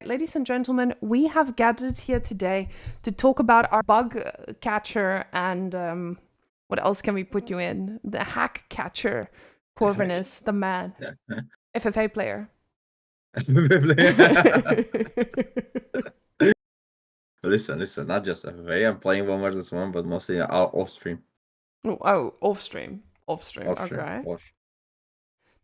Ladies and gentlemen, we have gathered here today to talk about our bug catcher and what else can we put you in? The hack catcher, Corvinus, the man, FFA player. Listen, not just FFA. I'm playing 1v1, but mostly off stream. Oh, off stream. Okay.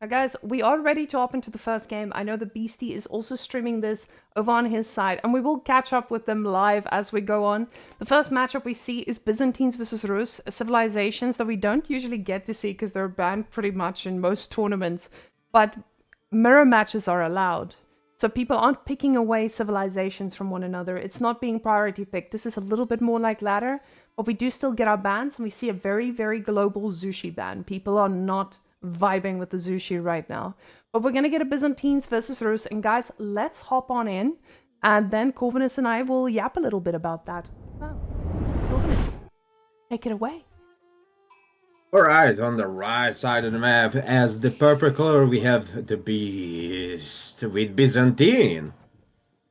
Now, guys, we are ready to hop into the first game. I know the Beasty is also streaming this over on his side, and we will catch up with them live as we go on. The first matchup we see is Byzantines versus Rus, civilizations that we don't usually get to see because they're banned pretty much in most tournaments, but mirror matches are allowed. So people aren't picking away civilizations from one another. It's not being priority picked. This is a little bit more like ladder, but we do still get our bans, and we see a very, very global Zushi ban. People are not vibing with the Zushi right now. But we're going to get a Byzantines versus Rus. And guys, let's hop on in. And then Corvinus and I will yap a little bit about that. So, Mr. Corvinus, take it away. Alright, on the right side of the map, as the purple color, we have the Beast with Byzantine.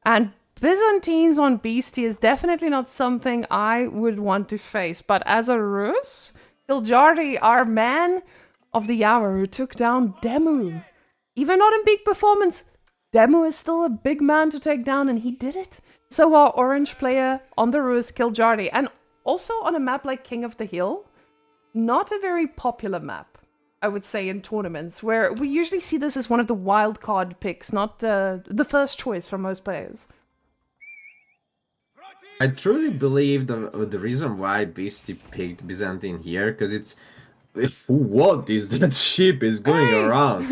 And Byzantines on Beasty is definitely not something I would want to face. But as a Rus, Kiljardi, our man of the hour who took down Demu. Even not in big performance, Demu is still a big man to take down, and he did it. So our orange player on the Rus, Kiljardi, and also on a map like King of the Hill, not a very popular map, I would say, in tournaments, where we usually see this as one of the wild card picks, not the first choice for most players. I truly believe the reason why Beasty picked Byzantine here, because it's what is that ship is going around?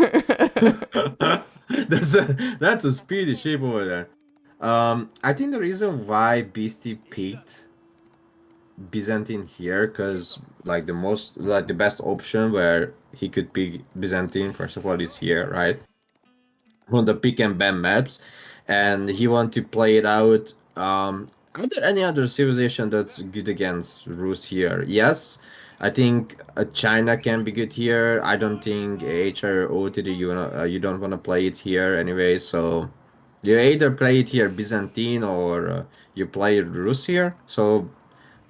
that's a speedy ship over there. I think the reason why Beasty picked Byzantine here, because like the best option where he could pick Byzantine first of all is here, right? On the pick and ban maps, and he want to play it out. Are there any other civilization that's good against Rus here? Yes, I think China can be good here. I don't think HR or OTD you don't want to play it here anyway. So you either play it here Byzantine or you play Rus here. So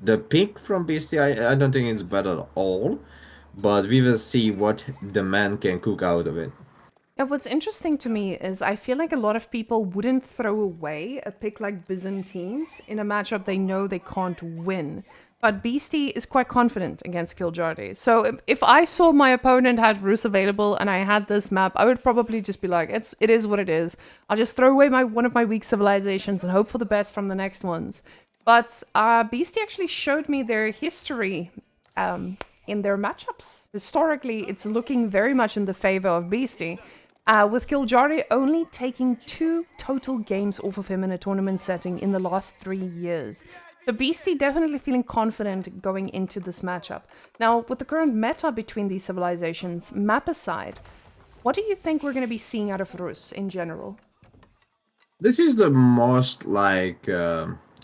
the pick from Beastie, I don't think it's bad at all, but we will see what the man can cook out of it. Yeah, what's interesting to me is I feel like a lot of people wouldn't throw away a pick like Byzantines in a matchup they know they can't win. But Beasty is quite confident against Kiljardi. So if I saw my opponent had Rus available and I had this map, I would probably just be like, it is what it is. I'll just throw away one of my weak civilizations and hope for the best from the next ones. But Beasty actually showed me their history in their matchups. Historically, it's looking very much in the favor of Beasty. With Kiljardi only taking 2 total games off of him in a tournament setting in the last 3 years. So Beasty definitely feeling confident going into this matchup. Now, with the current meta between these civilizations, map aside, what do you think we're going to be seeing out of Rus in general? This is the most like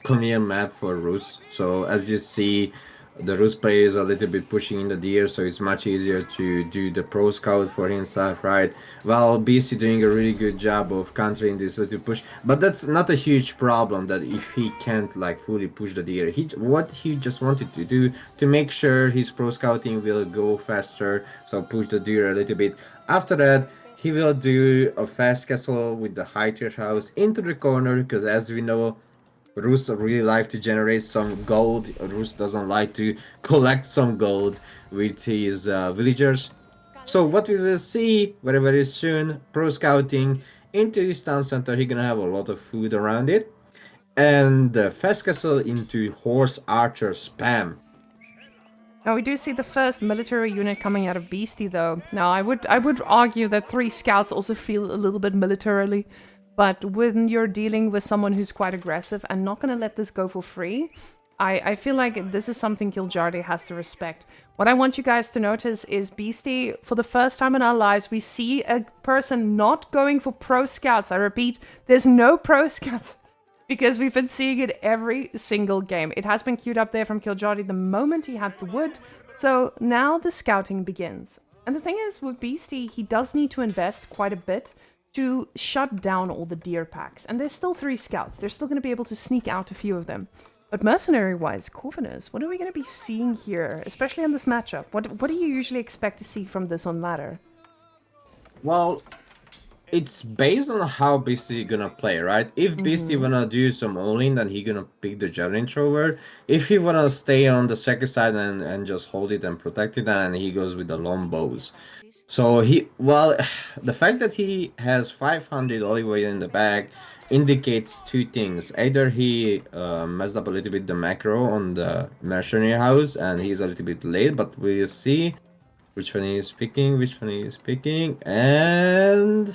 convenient map for Rus. So as you see, the Rus player is a little bit pushing in the deer, so it's much easier to do the pro scout for himself, right? Well, BC doing a really good job of countering this little push, but that's not a huge problem. That if he can't like fully push the deer, what he just wanted to do to make sure his pro scouting will go faster, so push the deer a little bit. After that, he will do a fast castle with the high tier house into the corner, because as we know, Rus really like to generate some gold. Rus doesn't like to collect some gold with his villagers. So what we will see very very soon, pro scouting into his town center. He's gonna have a lot of food around it, and the fast castle into horse archer spam. Now we do see the first military unit coming out of Beasty though. Now I would argue that 3 scouts also feel a little bit militarily. But when you're dealing with someone who's quite aggressive and not going to let this go for free, I feel like this is something Kiljardi has to respect. What I want you guys to notice is Beasty, for the first time in our lives, we see a person not going for pro scouts. I repeat, there's no pro scouts because we've been seeing it every single game. It has been queued up there from Kiljardi the moment he had the wood. So now the scouting begins. And the thing is, with Beasty, he does need to invest quite a bit to shut down all the deer packs. And there's still 3 scouts. They're still going to be able to sneak out a few of them. But mercenary-wise, Corvinus, what are we going to be seeing here, especially in this matchup? What do you usually expect to see from this on ladder? Well, it's based on how Beasty gonna play, right? If Beasty wanna do some all-in, then he gonna pick the Javelin Thrower. If he wanna stay on the second side and just hold it and protect it, then he goes with the long bows. So well, the fact that he has 500 Olive in the bag indicates 2 things. Either he messed up a little bit the macro on the Mercenary House and he's a little bit late, but we'll see. Which one is picking? Which one is picking? And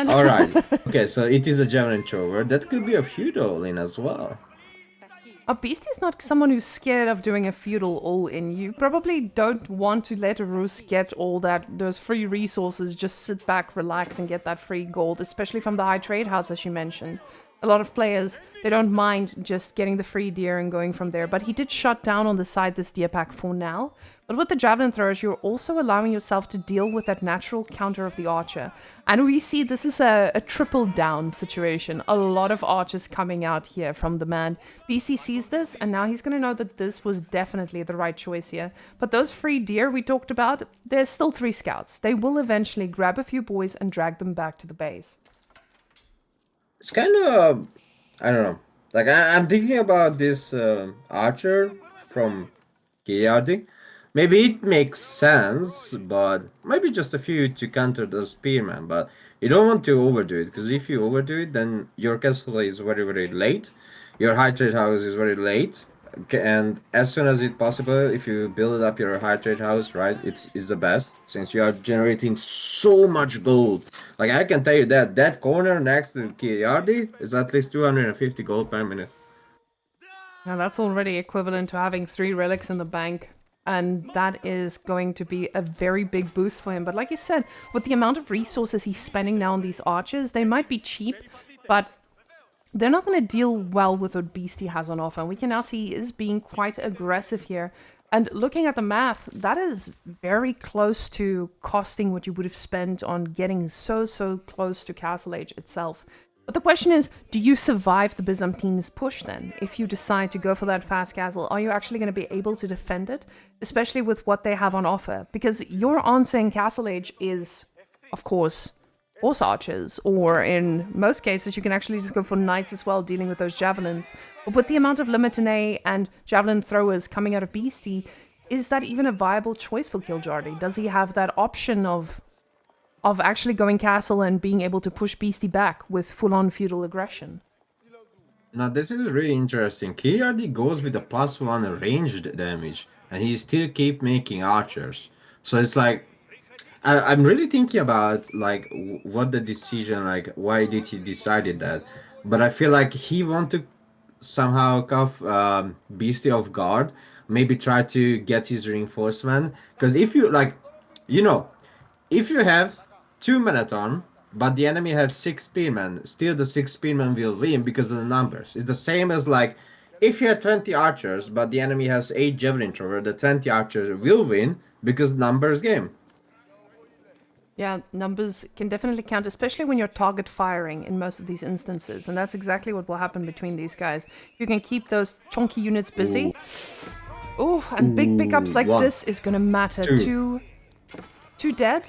all right. Okay, so it is a Javelin Thrower. That could be a feudal in as well. Beasty is not someone who's scared of doing a feudal all-in. You probably don't want to let a Rus get all those free resources, just sit back, relax, and get that free gold, especially from the high trade house, as you mentioned. A lot of players, they don't mind just getting the free deer and going from there, but he did shut down on the side this deer pack for now. But with the javelin throwers, you're also allowing yourself to deal with that natural counter of the archer. And we see this is a triple down situation. A lot of archers coming out here from the man. Beasty sees this, and now he's going to know that this was definitely the right choice here. But those free deer we talked about, there's still 3 scouts. They will eventually grab a few boys and drag them back to the base. It's kind of, I don't know. Like, I'm thinking about this archer from Kiljardi. Maybe it makes sense, but maybe just a few to counter the spearman. But you don't want to overdo it, because if you overdo it, then your castle is very, very late. Your high trade house is very late. And as soon as it's possible, if you build up your high trade house, right, it's the best, since you are generating so much gold. Like, I can tell you that corner next to Kiljardi is at least 250 gold per minute. Now that's already equivalent to having 3 relics in the bank. And that is going to be a very big boost for him. But like you said, with the amount of resources he's spending now on these archers, they might be cheap, but they're not going to deal well with what Beasty has on offer. And we can now see he is being quite aggressive here. And looking at the math, that is very close to costing what you would have spent on getting so close to Castle Age itself. But the question is, do you survive the Byzantines push then? If you decide to go for that fast castle, are you actually going to be able to defend it? Especially with what they have on offer. Because your answer in Castle Age is, of course, horse archers. Or in most cases, you can actually just go for knights as well, dealing with those javelins. But with the amount of Limitanei and javelin throwers coming out of Beasty, is that even a viable choice for Kiljardi? Does he have that option of actually going castle and being able to push Beasty back with full-on feudal aggression? Now, this is really interesting. Kiljardi goes with a +1 ranged damage, and he still keep making archers. So it's like, I'm really thinking about, like, what the decision, like, why did he decided that? But I feel like he want to somehow cuff Beasty off guard, maybe try to get his reinforcement. Because if you, like, if you have 2 men-at-arm, but the enemy has 6 spearmen, still the 6 spearmen will win because of the numbers. It's the same as, like, if you have 20 archers, but the enemy has 8 javelin thrower, the 20 archers will win because numbers game. Yeah, numbers can definitely count, especially when you're target firing in most of these instances. And that's exactly what will happen between these guys. You can keep those chunky units busy. Ooh, and big pickups like this is going to matter. Two dead?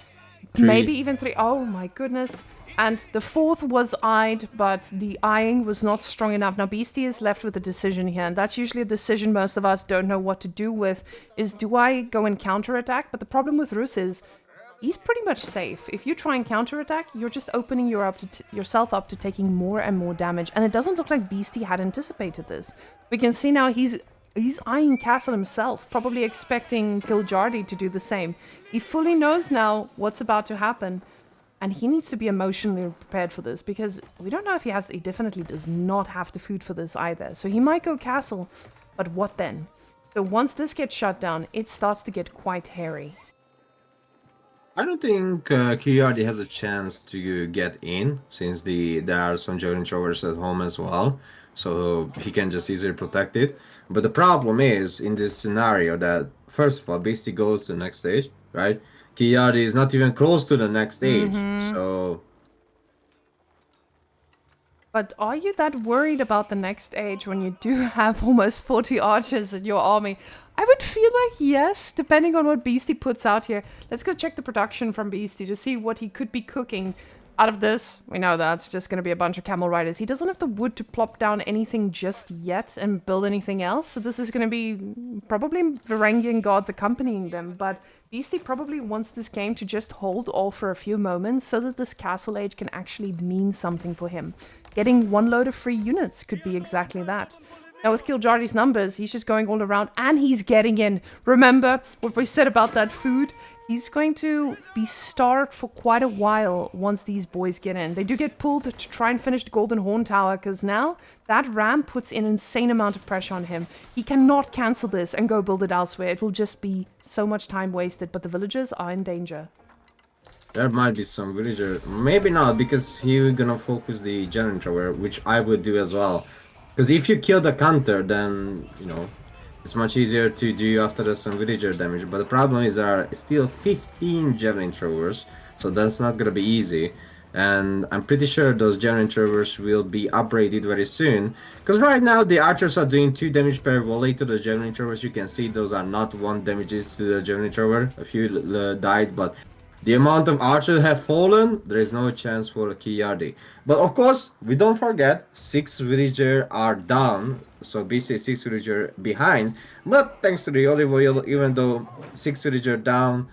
3. Maybe even 3. Oh my goodness. And the 4th was eyed, but the eyeing was not strong enough. Now Beasty is left with a decision here, and that's usually a decision most of us don't know what to do with, is do I go and counterattack? But the problem with Rus is he's pretty much safe. If you try and counterattack, you're just opening yourself up to taking more and more damage, and it doesn't look like Beasty had anticipated this. We can see now he's eyeing castle himself, probably expecting Kiljardi to do the same. He fully knows now what's about to happen, and he needs to be emotionally prepared for this, because we don't know if he definitely does not have the food for this either. So he might go castle, but what then? So once this gets shut down, it starts to get quite hairy. I don't think Kiljardi has a chance to get in, since there are some javelin throwers at home as well, so he can just easily protect it. But the problem is, in this scenario, that first of all, Beasty goes to the next stage, right? Kiljardi is not even close to the next stage, so... But are you that worried about the next age when you do have almost 40 archers in your army? I would feel like yes, depending on what Beasty puts out here. Let's go check the production from Beasty to see what he could be cooking out of this. We know that's just going to be a bunch of camel riders. He doesn't have the wood to plop down anything just yet and build anything else. So this is going to be probably Varangian gods accompanying them. But Beasty probably wants this game to just hold off for a few moments so that this castle age can actually mean something for him. Getting one load of free units could be exactly that. Now with Kiljardi's numbers, he's just going all around and he's getting in. Remember what we said about that food? He's going to be starved for quite a while once these boys get in. They do get pulled to try and finish the Golden Horn Tower because now that ram puts an insane amount of pressure on him. He cannot cancel this and go build it elsewhere. It will just be so much time wasted, but the villagers are in danger. There might be some villager, maybe not, because he's gonna focus the generator, which I would do as well. Because if you kill the counter, then, you know, it's much easier to do after that some villager damage. But the problem is there are still 15 javelin throwers, so that's not gonna be easy. And I'm pretty sure those javelin throwers will be upgraded very soon. Because right now the archers are doing 2 damage per volley to the javelin throwers. You can see those are not 1 damages to the javelin thrower. A few died, but the amount of archers have fallen, there is no chance for Kiljardi. But of course, we don't forget, 6 villagers are down, so BC 6 villagers behind. But thanks to the olive oil, even though 6 villagers down...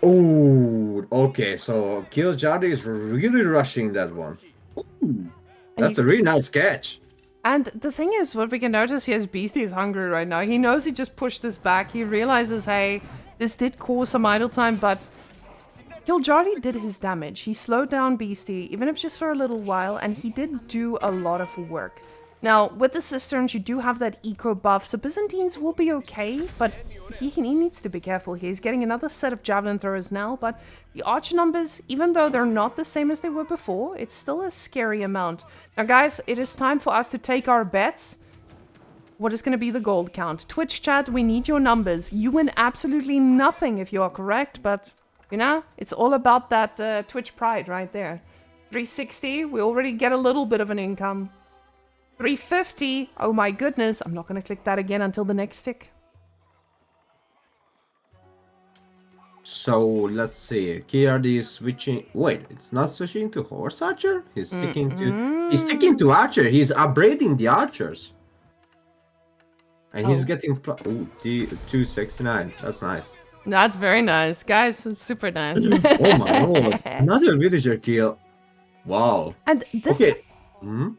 Oh, okay, so Kiljardi is really rushing that one. Ooh, that's a really nice catch. And the thing is, what we can notice here is Beasty is hungry right now. He knows he just pushed this back. He realizes, hey, this did cause some idle time, but Kiljardi did his damage. He slowed down Beasty, even if just for a little while, and he did do a lot of work. Now, with the cisterns, you do have that eco buff, so Byzantines will be okay, but he needs to be careful here. He's getting another set of javelin throwers now, but the archer numbers, even though they're not the same as they were before, it's still a scary amount. Now, guys, it is time for us to take our bets. What is going to be the gold count? Twitch chat, we need your numbers. You win absolutely nothing if you are correct, but, you know, it's all about that Twitch pride right there. 360, we already get a little bit of an income. 350, oh my goodness, I'm not going to click that again until the next tick. So, let's see, Kiljardi is switching... Wait, it's not switching to horse archer? He's sticking to... He's sticking to archer, he's upgrading the archers. And he's getting... Ooh, 269. That's nice. That's very nice. Guys, super nice. Oh my lord. Another villager kill. Wow. And this... Okay.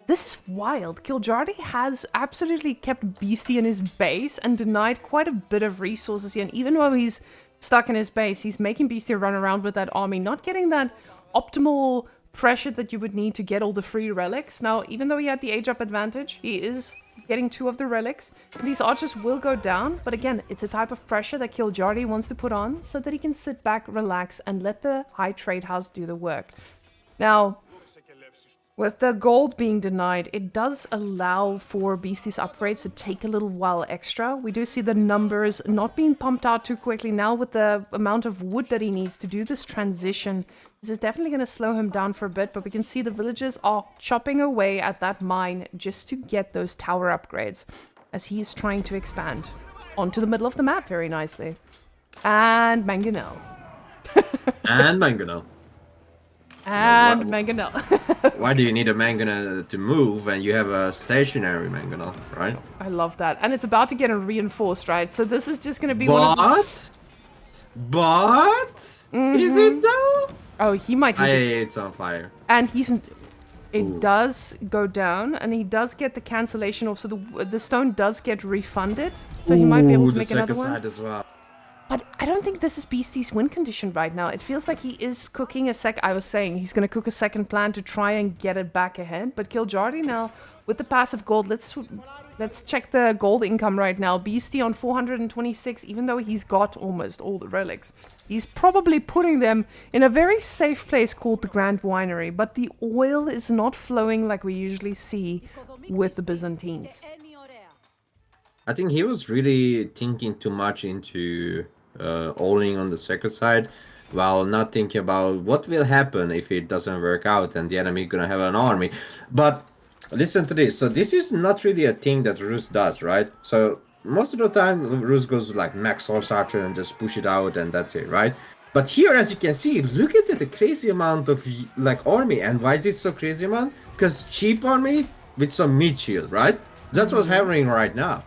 This is wild. Kiljardi has absolutely kept Beasty in his base and denied quite a bit of resources here. And even while he's stuck in his base, he's making Beasty run around with that army, not getting that optimal pressure that you would need to get all the free relics. Now, even though he had the age up advantage, he is getting 2 of the relics. These archers will go down, but again, it's a type of pressure that Kiljardi wants to put on so that he can sit back, relax, and let the high trade house do the work. Now, with the gold being denied, it does allow for Beastie's upgrades to take a little while extra. We do see the numbers not being pumped out too quickly. Now with the amount of wood that he needs to do this transition, this is definitely going to slow him down for a bit, but we can see the villagers are chopping away at that mine just to get those tower upgrades as he is trying to expand onto the middle of the map very nicely. And Mangonel. And Mangonel. And Mangonel. Why do you need a Mangonel to move when you have a stationary Mangonel, right? I love that. And it's about to get reinforced, right? So this is just going to be But is it though? Oh, he might need It's on fire. And it does go down, and he does get the cancellation off, so the stone does get refunded. So he might be able to make another one. Side as well. But I don't think this is Beastie's win condition right now. It feels like he is cooking I was saying he's going to cook a second plan to try and get it back ahead. But Kiljardi now, with the passive gold, let's check the gold income right now. Beastie on 426, even though he's got almost all the relics. He's probably putting them in a very safe place called the Grand Winery. But the oil is not flowing like we usually see with the Byzantines. I think he was really thinking too much into all-in on the second side, while not thinking about what will happen if it doesn't work out and the enemy gonna have an army. But listen to this. So this is not really a thing that Rus does, right? So most of the time, Rus goes like max Source Archer and just push it out and that's it, right? But here, as you can see, look at the crazy amount of like army. And why is it so crazy amount? Because cheap army with some mid shield, right? That's what's happening right now.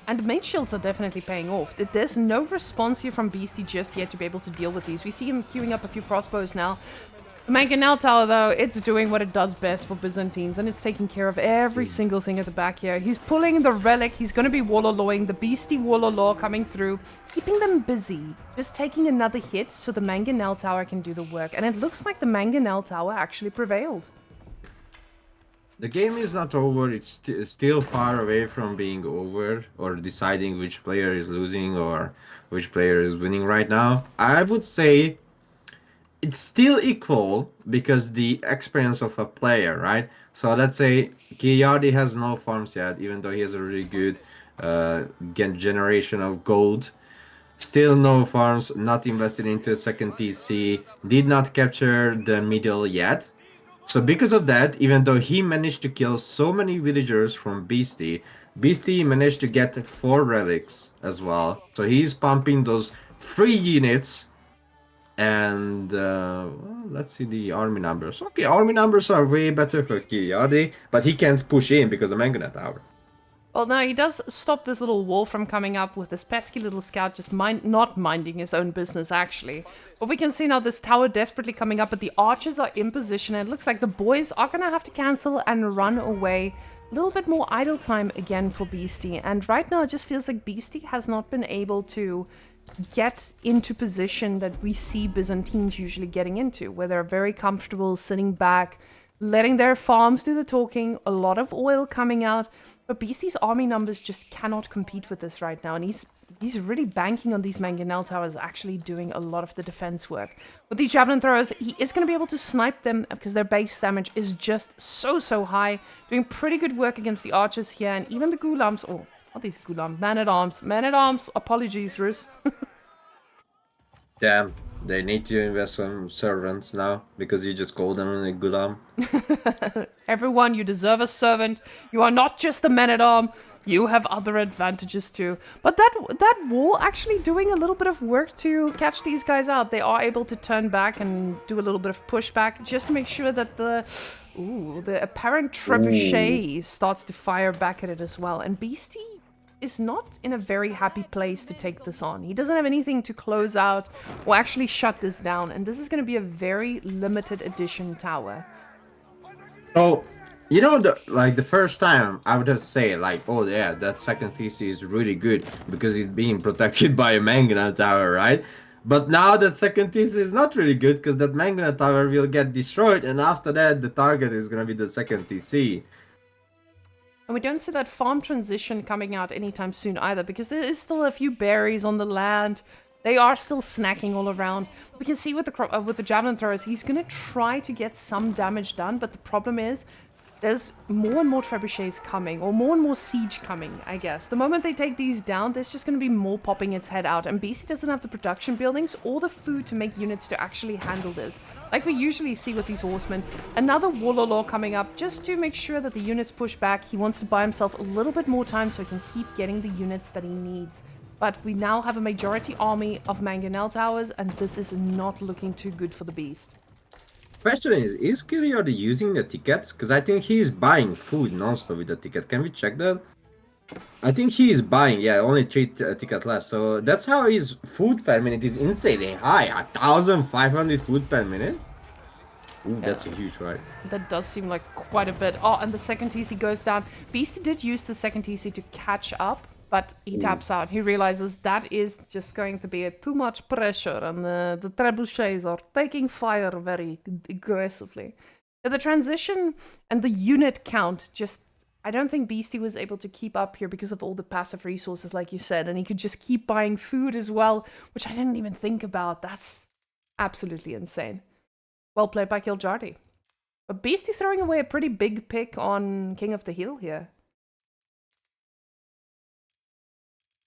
And mage shields are definitely paying off. There's no response here from Beasty just yet to be able to deal with these. We see him queuing up a few crossbows now. The Mangonel Tower, though, it's doing what it does best for Byzantines, and it's taking care of every single thing at the back here. He's pulling the relic, he's going to be Warlording, the Beasty Warlord coming through, keeping them busy, just taking another hit so the Mangonel Tower can do the work. And it looks like the Mangonel Tower actually prevailed. The game is not over, it's still far away from being over or deciding which player is losing or which player is winning right now. I would say it's still equal because the experience of a player, right? So let's say Kiljardi has no farms yet, even though he has a really good generation of gold. Still no farms, not invested into a second TC, did not capture the middle yet. So because of that, even though he managed to kill so many villagers from Beasty, Beasty managed to get 4 relics as well. So he's pumping those 3 units. And well, let's see the army numbers. Okay, army numbers are way better for Kiljardi, but he can't push in because of Mangonel Tower. Well, now he does stop this little wall from coming up with this pesky little scout just not minding his own business, actually. But we can see now this tower desperately coming up, but the archers are in position, and it looks like the boys are going to have to cancel and run away. A little bit more idle time again for Beasty, and right now it just feels like Beasty has not been able to get into position that we see Byzantines usually getting into, where they're very comfortable sitting back, letting their farms do the talking, a lot of oil coming out. But Beasty's army numbers just cannot compete with this right now, and he's really banking on these Mangonel Towers actually doing a lot of the defense work. With these Javelin Throwers, he is going to be able to snipe them because their base damage is just so high, doing pretty good work against the archers here, and even the Gulams, oh, not these Gulam, Man-at-Arms, apologies, Rus. Damn, they need to invest some servants now because you just called them a Gulam. Everyone, you deserve a servant. You are not just a man-at-arm. You have other advantages too. But that wall actually doing a little bit of work to catch these guys out. They are able to turn back and do a little bit of pushback just to make sure that the apparent trebuchet starts to fire back at it as well. And Beasty is not in a very happy place to take this on. He doesn't have anything to close out or actually shut this down. And this is going to be a very limited edition tower. So, you know, the first time I would have said like, oh yeah, that second TC is really good because it's being protected by a Mangonel Tower, right? But now that second TC is not really good because that Mangonel Tower will get destroyed, and after that the target is gonna be the second TC. And we don't see that farm transition coming out anytime soon either, because there is still a few berries on the land. They are still snacking all around. We can see with the Javelin Throwers, he's going to try to get some damage done, but the problem is there's more and more trebuchets coming, or more and more siege coming, I guess. The moment they take these down, there's just going to be more popping its head out, and Beasty doesn't have the production buildings or the food to make units to actually handle this, like we usually see with these horsemen. Another Warlord coming up just to make sure that the units push back. He wants to buy himself a little bit more time so he can keep getting the units that he needs. But we now have a majority army of Mangonel Towers, and this is not looking too good for the Beast. Question is Kiljardi using the tickets? Because I think he's buying food non-stop with the ticket. Can we check that? I think he is buying, yeah, only 3 tickets left. So that's how his food per minute is insanely high. 1,500 food per minute? Ooh, yeah. That's a huge right. That does seem like quite a bit. Oh, and the second TC goes down. Beasty did use the second TC to catch up, but he taps out. He realizes that is just going to be too much pressure, and the trebuchets are taking fire very aggressively. The transition and the unit count just... I don't think Beasty was able to keep up here because of all the passive resources, like you said, and he could just keep buying food as well, which I didn't even think about. That's absolutely insane. Well played by Kiljardi. But Beasty throwing away a pretty big pick on King of the Hill here.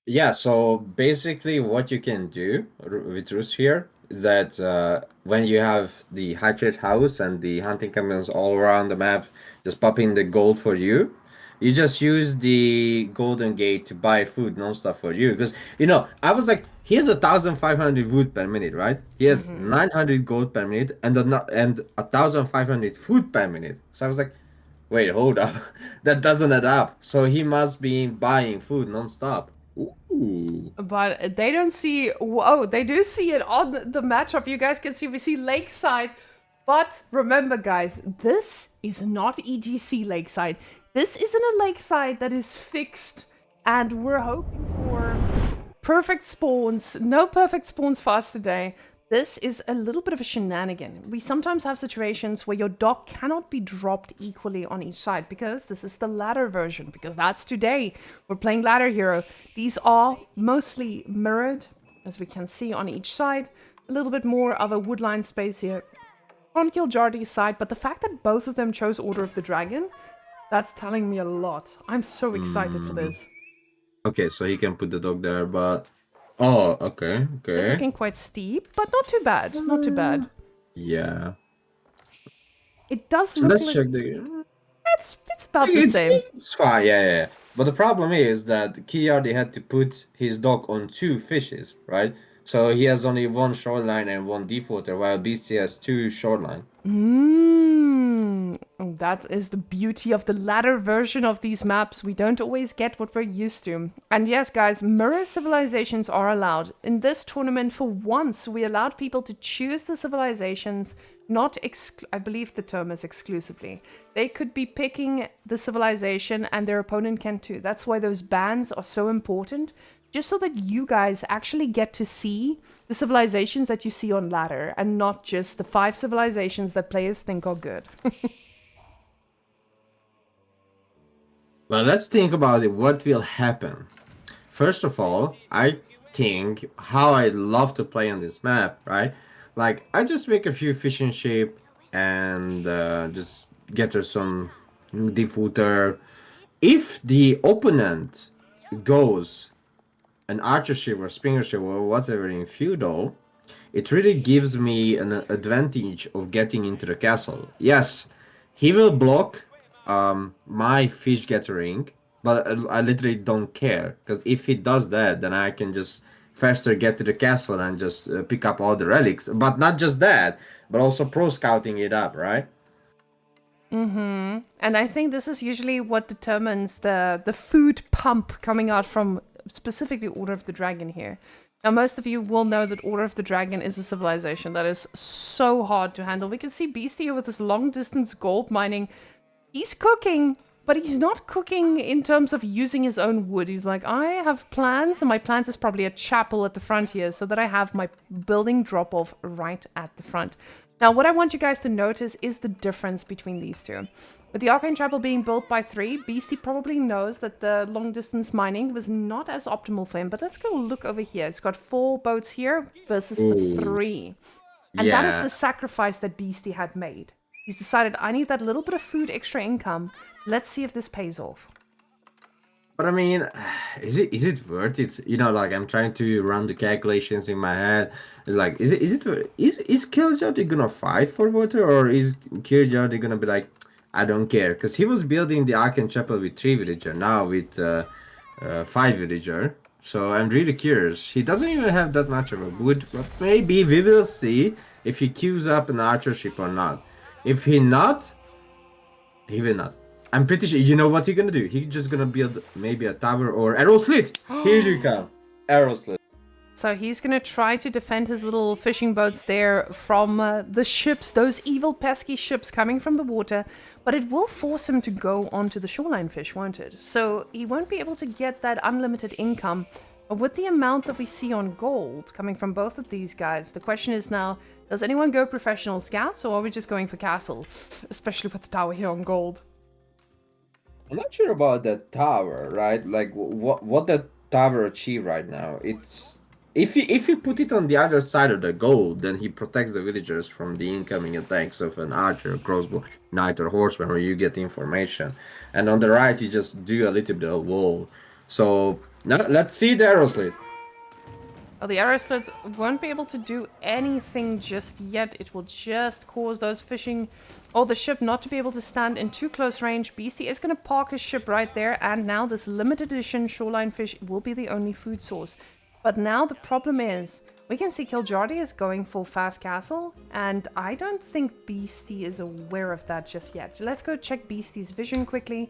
Yeah, so basically what you can do with Rus here is that when you have the hatchet house and the hunting cabins all around the map just popping the gold for you, you just use the golden gate to buy food non-stop for you. Because, I was like, he has 1,500 wood per minute, right? He has Mm-hmm. 900 gold per minute and 1,500 food per minute. So I was like, wait, hold up. That doesn't add up. So he must be buying food non-stop. Ooh. But they don't see. Whoa, they do see it on the matchup. You guys can see. We see Lakeside. But remember, guys, this is not EGC Lakeside. This isn't a Lakeside that is fixed, and we're hoping for perfect spawns. No perfect spawns for us today. This is a little bit of a shenanigan. We sometimes have situations where your dock cannot be dropped equally on each side because this is the ladder version, because that's today. We're playing LadderHero. These are mostly mirrored, as we can see on each side. A little bit more of a woodline space here on Kiljardi's side, but the fact that both of them chose Order of the Dragon, that's telling me a lot. I'm so excited for this. Okay, so he can put the dog there, but oh, okay, It's okay. looking quite steep, but not too bad. Not too bad. Yeah. It does So look let's like check the. it's about the It's same. it's fine, yeah, yeah. But the problem is that Kiljardi had to put his dog on two fishes, right? So he has only one shoreline and one deep water, while Beastie has two shoreline. That is the beauty of the latter version of these maps. We don't always get what we're used to. And yes, guys, mirror civilizations are allowed. In this tournament, for once, we allowed people to choose the civilizations, not I believe the term is exclusively. They could be picking the civilization and their opponent can too. That's why those bans are so important, just so that you guys actually get to see the civilizations that you see on ladder and not just the 5 civilizations that players think are good. Well, let's think about it. What will happen? First of all, I think how I love to play on this map, right? Like, I just make a few fishing ship and just get her some deep water. If the opponent goes an archer ship or springer ship or whatever in feudal, it really gives me an advantage of getting into the castle. Yes, he will block my fish gathering, but I literally don't care because if he does that, then I can just faster get to the castle and just pick up all the relics. But not just that, but also pro scouting it up, right? And I think this is usually what determines the food pump coming out from specifically Order of the Dragon here. Now, most of you will know that Order of the Dragon is a civilization that is so hard to handle. We can see Beasty here with his long distance gold mining. He's cooking, but he's not cooking in terms of using his own wood. He's like, I have plans, and my plans is probably a chapel at the front here so that I have my building drop off right at the front. Now, what I want you guys to notice is the difference between these two. With the Arcane Chapel being built by 3, Beastie probably knows that the long distance mining was not as optimal for him. But let's go look over here. It's got 4 boats here versus the Ooh, 3. And that is yeah. the sacrifice that Beastie had made. He's decided, I need that little bit of food, extra income. Let's see if this pays off. But I mean, is it worth it? Like I'm trying to run the calculations in my head. It's like, is Kiljardi gonna fight for water, or is Kiljardi gonna be like, I don't care? Because he was building the Arcane Chapel with 3 villager, now with 5 villager. So I'm really curious. He doesn't even have that much of a wood, but maybe we will see if he queues up an archer ship or not. If he not, he will not. I'm pretty sure. You know what he's gonna do? He's just gonna build maybe a tower or arrow slit. Here you come, arrow slit. So he's going to try to defend his little fishing boats there from the ships, those evil pesky ships coming from the water. But it will force him to go onto the shoreline fish, won't it? So he won't be able to get that unlimited income. But with the amount that we see on gold coming from both of these guys, the question is now, does anyone go professional scouts or are we just going for castle? Especially with the tower here on gold. I'm not sure about that tower, right? Like what that tower achieve right now. It's if you put it on the other side of the gold, then he protects the villagers from the incoming attacks of an archer, crossbow, knight, or horseman, where you get information. And on the right, you just do a little bit of wall. So Now let's see the arrow slit. Oh, the arrow slits won't be able to do anything just yet. It will just cause those fishing or the ship not to be able to stand in too close range. Beasty is going to park his ship right there, and now this limited edition shoreline fish will be the only food source. But now the problem is, we can see Kiljardi is going for fast castle, and I don't think Beasty is aware of that just yet. Let's go check Beasty's vision quickly.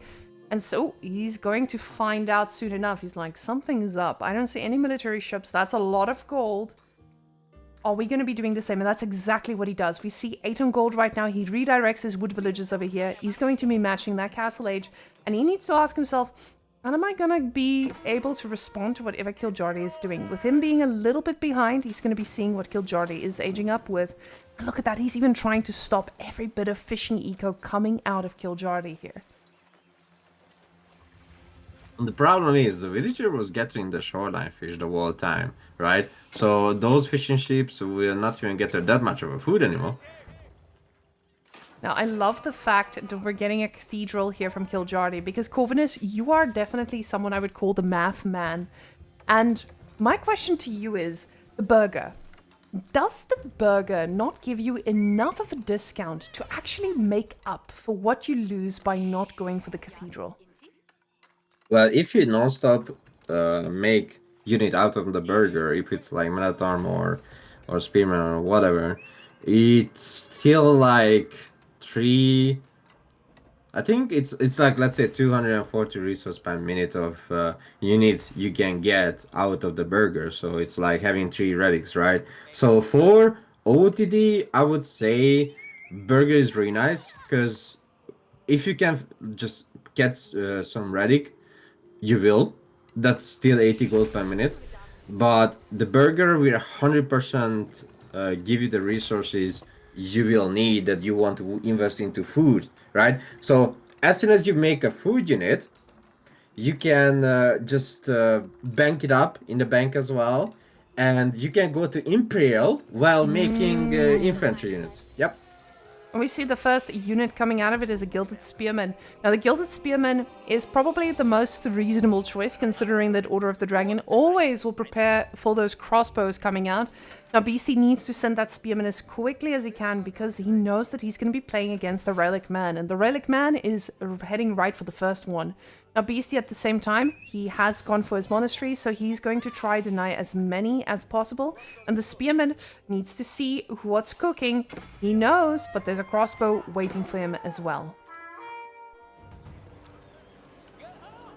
And so he's going to find out soon enough. He's like, something is up. I don't see any military ships. That's a lot of gold. Are we going to be doing the same? And that's exactly what he does. We see 8 on gold right now. He redirects his wood villages over here. He's going to be matching that castle age. And he needs to ask himself, how am I going to be able to respond to whatever Kiljardi is doing? With him being a little bit behind, he's going to be seeing what Kiljardi is aging up with. And look at that. He's even trying to stop every bit of fishing eco coming out of Kiljardi here. The problem is the villager was getting the shoreline fish the whole time, right? So those fishing ships will not even get that much of a food anymore. Now, I love the fact that we're getting a cathedral here from Kiljardi, because Corvinus, you are definitely someone I would call the math man. And my question to you is, the burger. Does the burger not give you enough of a discount to actually make up for what you lose by not going for the cathedral? Well, if you non-stop make unit out of the burger, if it's like Minotaur or Spearman or whatever, it's still like 3. I think it's like, let's say, 240 resource per minute of units you can get out of the burger. So it's like having 3 relics, right? So for OTD, I would say burger is really nice, because if you can just get some relic, you will. That's still 80 gold per minute. But the burger will 100% give you the resources you will need that you want to invest into food, right? So as soon as you make a food unit, you can just bank it up in the bank as well. And you can go to Imperial while making infantry units. Yep. And we see the first unit coming out of it is a Gilded Spearman. Now, the Gilded Spearman is probably the most reasonable choice, considering that Order of the Dragon always will prepare for those crossbows coming out. Now, Beasty needs to send that Spearman as quickly as he can, because he knows that he's going to be playing against the Relic Man. And the Relic Man is heading right for the first one. Now, Beasty, at the same time, he has gone for his monastery, so he's going to try deny as many as possible. And the Spearman needs to see what's cooking. He knows, but there's a crossbow waiting for him as well.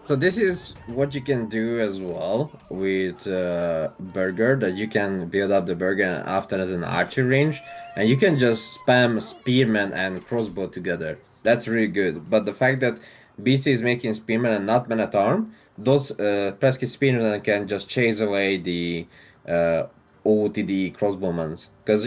So this is what you can do as well with burger, that you can build up the burger and after that an archery range, and you can just spam spearman and crossbow together. That's really good. But the fact that Beastie is making spearman and not man at arm, those pesky spearmen can just chase away the OTD crossbowmans, because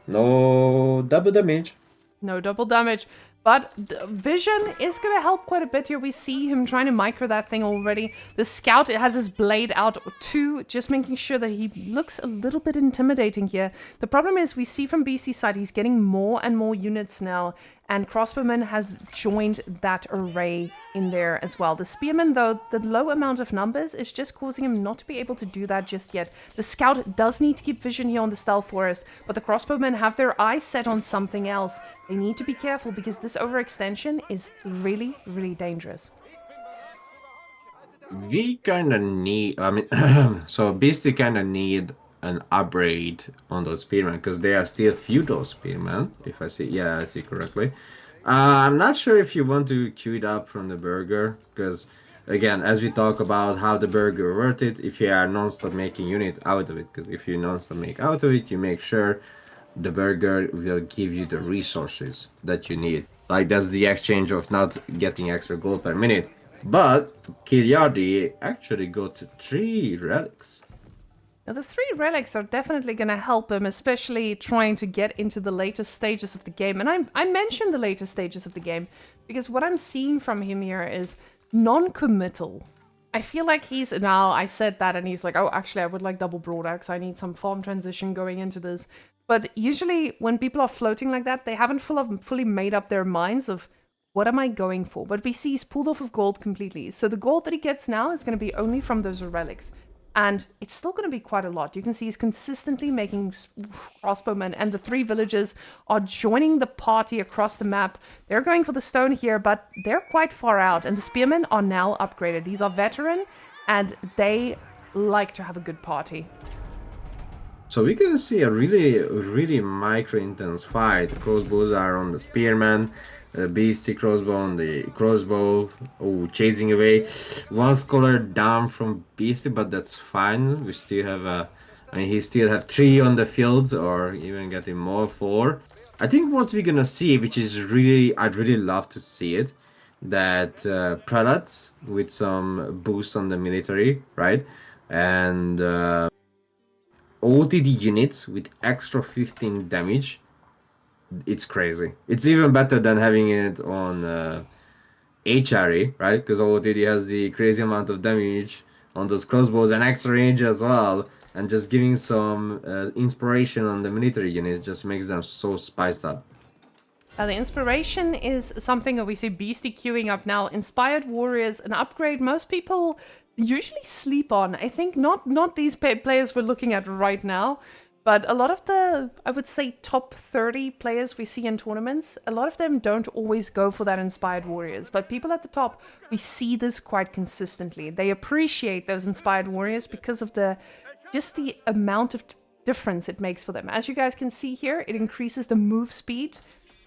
no double damage. No double damage. But vision is going to help quite a bit here. We see him trying to micro that thing already. The scout has his blade out too, just making sure that he looks a little bit intimidating here. The problem is we see from Beastie's side, he's getting more and more units now. And crossbowmen have joined that array in there as well. The spearman, though, the low amount of numbers is just causing him not to be able to do that just yet. The scout does need to keep vision here on the stealth forest, but the crossbowmen have their eyes set on something else. They need to be careful, because this overextension is really, really dangerous. We kind of need, so Beastie kind of need an upgrade on those spearmen, because they are still feudal spearmen, if I see, yeah, I see correctly. I'm not sure if you want to queue it up from the burger, because again, as we talk about how the burger worth it, if you are non-stop making unit out of it, because if you non-stop make out of it, you make sure the burger will give you the resources that you need. Like, that's the exchange of not getting extra gold per minute. But Kiljardi actually got 3 relics. Now, the 3 relics are definitely going to help him, especially trying to get into the later stages of the game. And I mentioned the later stages of the game because what I'm seeing from him here is non-committal. I feel like now I said that and he's like, oh, actually, I would like double broad axe. I need some farm transition going into this. But usually when people are floating like that, they haven't fully made up their minds of what am I going for? But we see he's pulled off of gold completely. So the gold that he gets now is going to be only from those relics. And it's still going to be quite a lot. You can see he's consistently making crossbowmen, and the 3 villagers are joining the party across the map. They're going for the stone here, but they're quite far out, and the spearmen are now upgraded. These are veteran, and they like to have a good party. So we can see a really micro-intense fight. The crossbows are on the spearman, the Beasty crossbow on the crossbow. Oh, chasing away. 1 scholar down from Beasty, but that's fine. We still have I mean, he still have 3 on the field, or even getting more, 4. I think what we're gonna see, which is I'd really love to see it, that prelates with some boost on the military, right? And OTD units with extra 15 damage. It's crazy. It's even better than having it on HRE, right? Because OTD has the crazy amount of damage on those crossbows and extra range as well. And just giving some inspiration on the military units just makes them so spiced up. The inspiration is something that we see Beasty queuing up now. Inspired Warriors, an upgrade most people usually sleep on. I think not these players we're looking at right now, but a lot of the, I would say, top 30 players we see in tournaments, a lot of them don't always go for that Inspired Warriors. But people at the top, we see this quite consistently. They appreciate those Inspired Warriors because of just the amount of difference it makes for them. As you guys can see here, it increases the move speed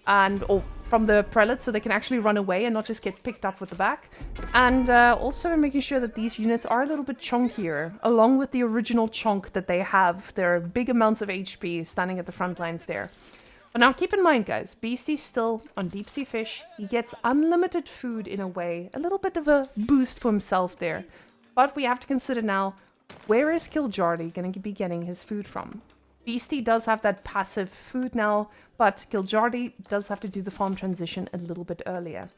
or from the prelates, so they can actually run away and not just get picked up with the back. And also making sure that these units are a little bit chunkier, along with the original chunk that they have. There are big amounts of HP standing at the front lines there. But now keep in mind, guys, Beasty's still on deep sea fish. He gets unlimited food in a way, a little bit of a boost for himself there. But we have to consider now, where is Kiljardi going to be getting his food from? Beasty does have that passive food now, but Kiljardi does have to do the farm transition a little bit earlier.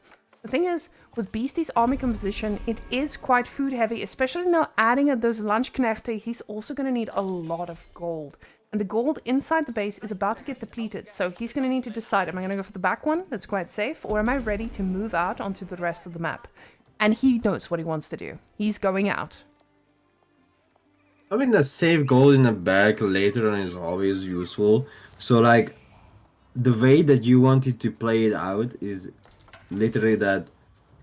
The thing is, with Beasty's army composition, it is quite food heavy, especially now adding those Landsknechte. He's also going to need a lot of gold. And the gold inside the base is about to get depleted, so he's going to need to decide, am I going to go for the back one, that's quite safe, or am I ready to move out onto the rest of the map? And he knows what he wants to do. He's going out. I mean, a save gold in the back later on is always useful. So, like, the way that you wanted to play it out is literally that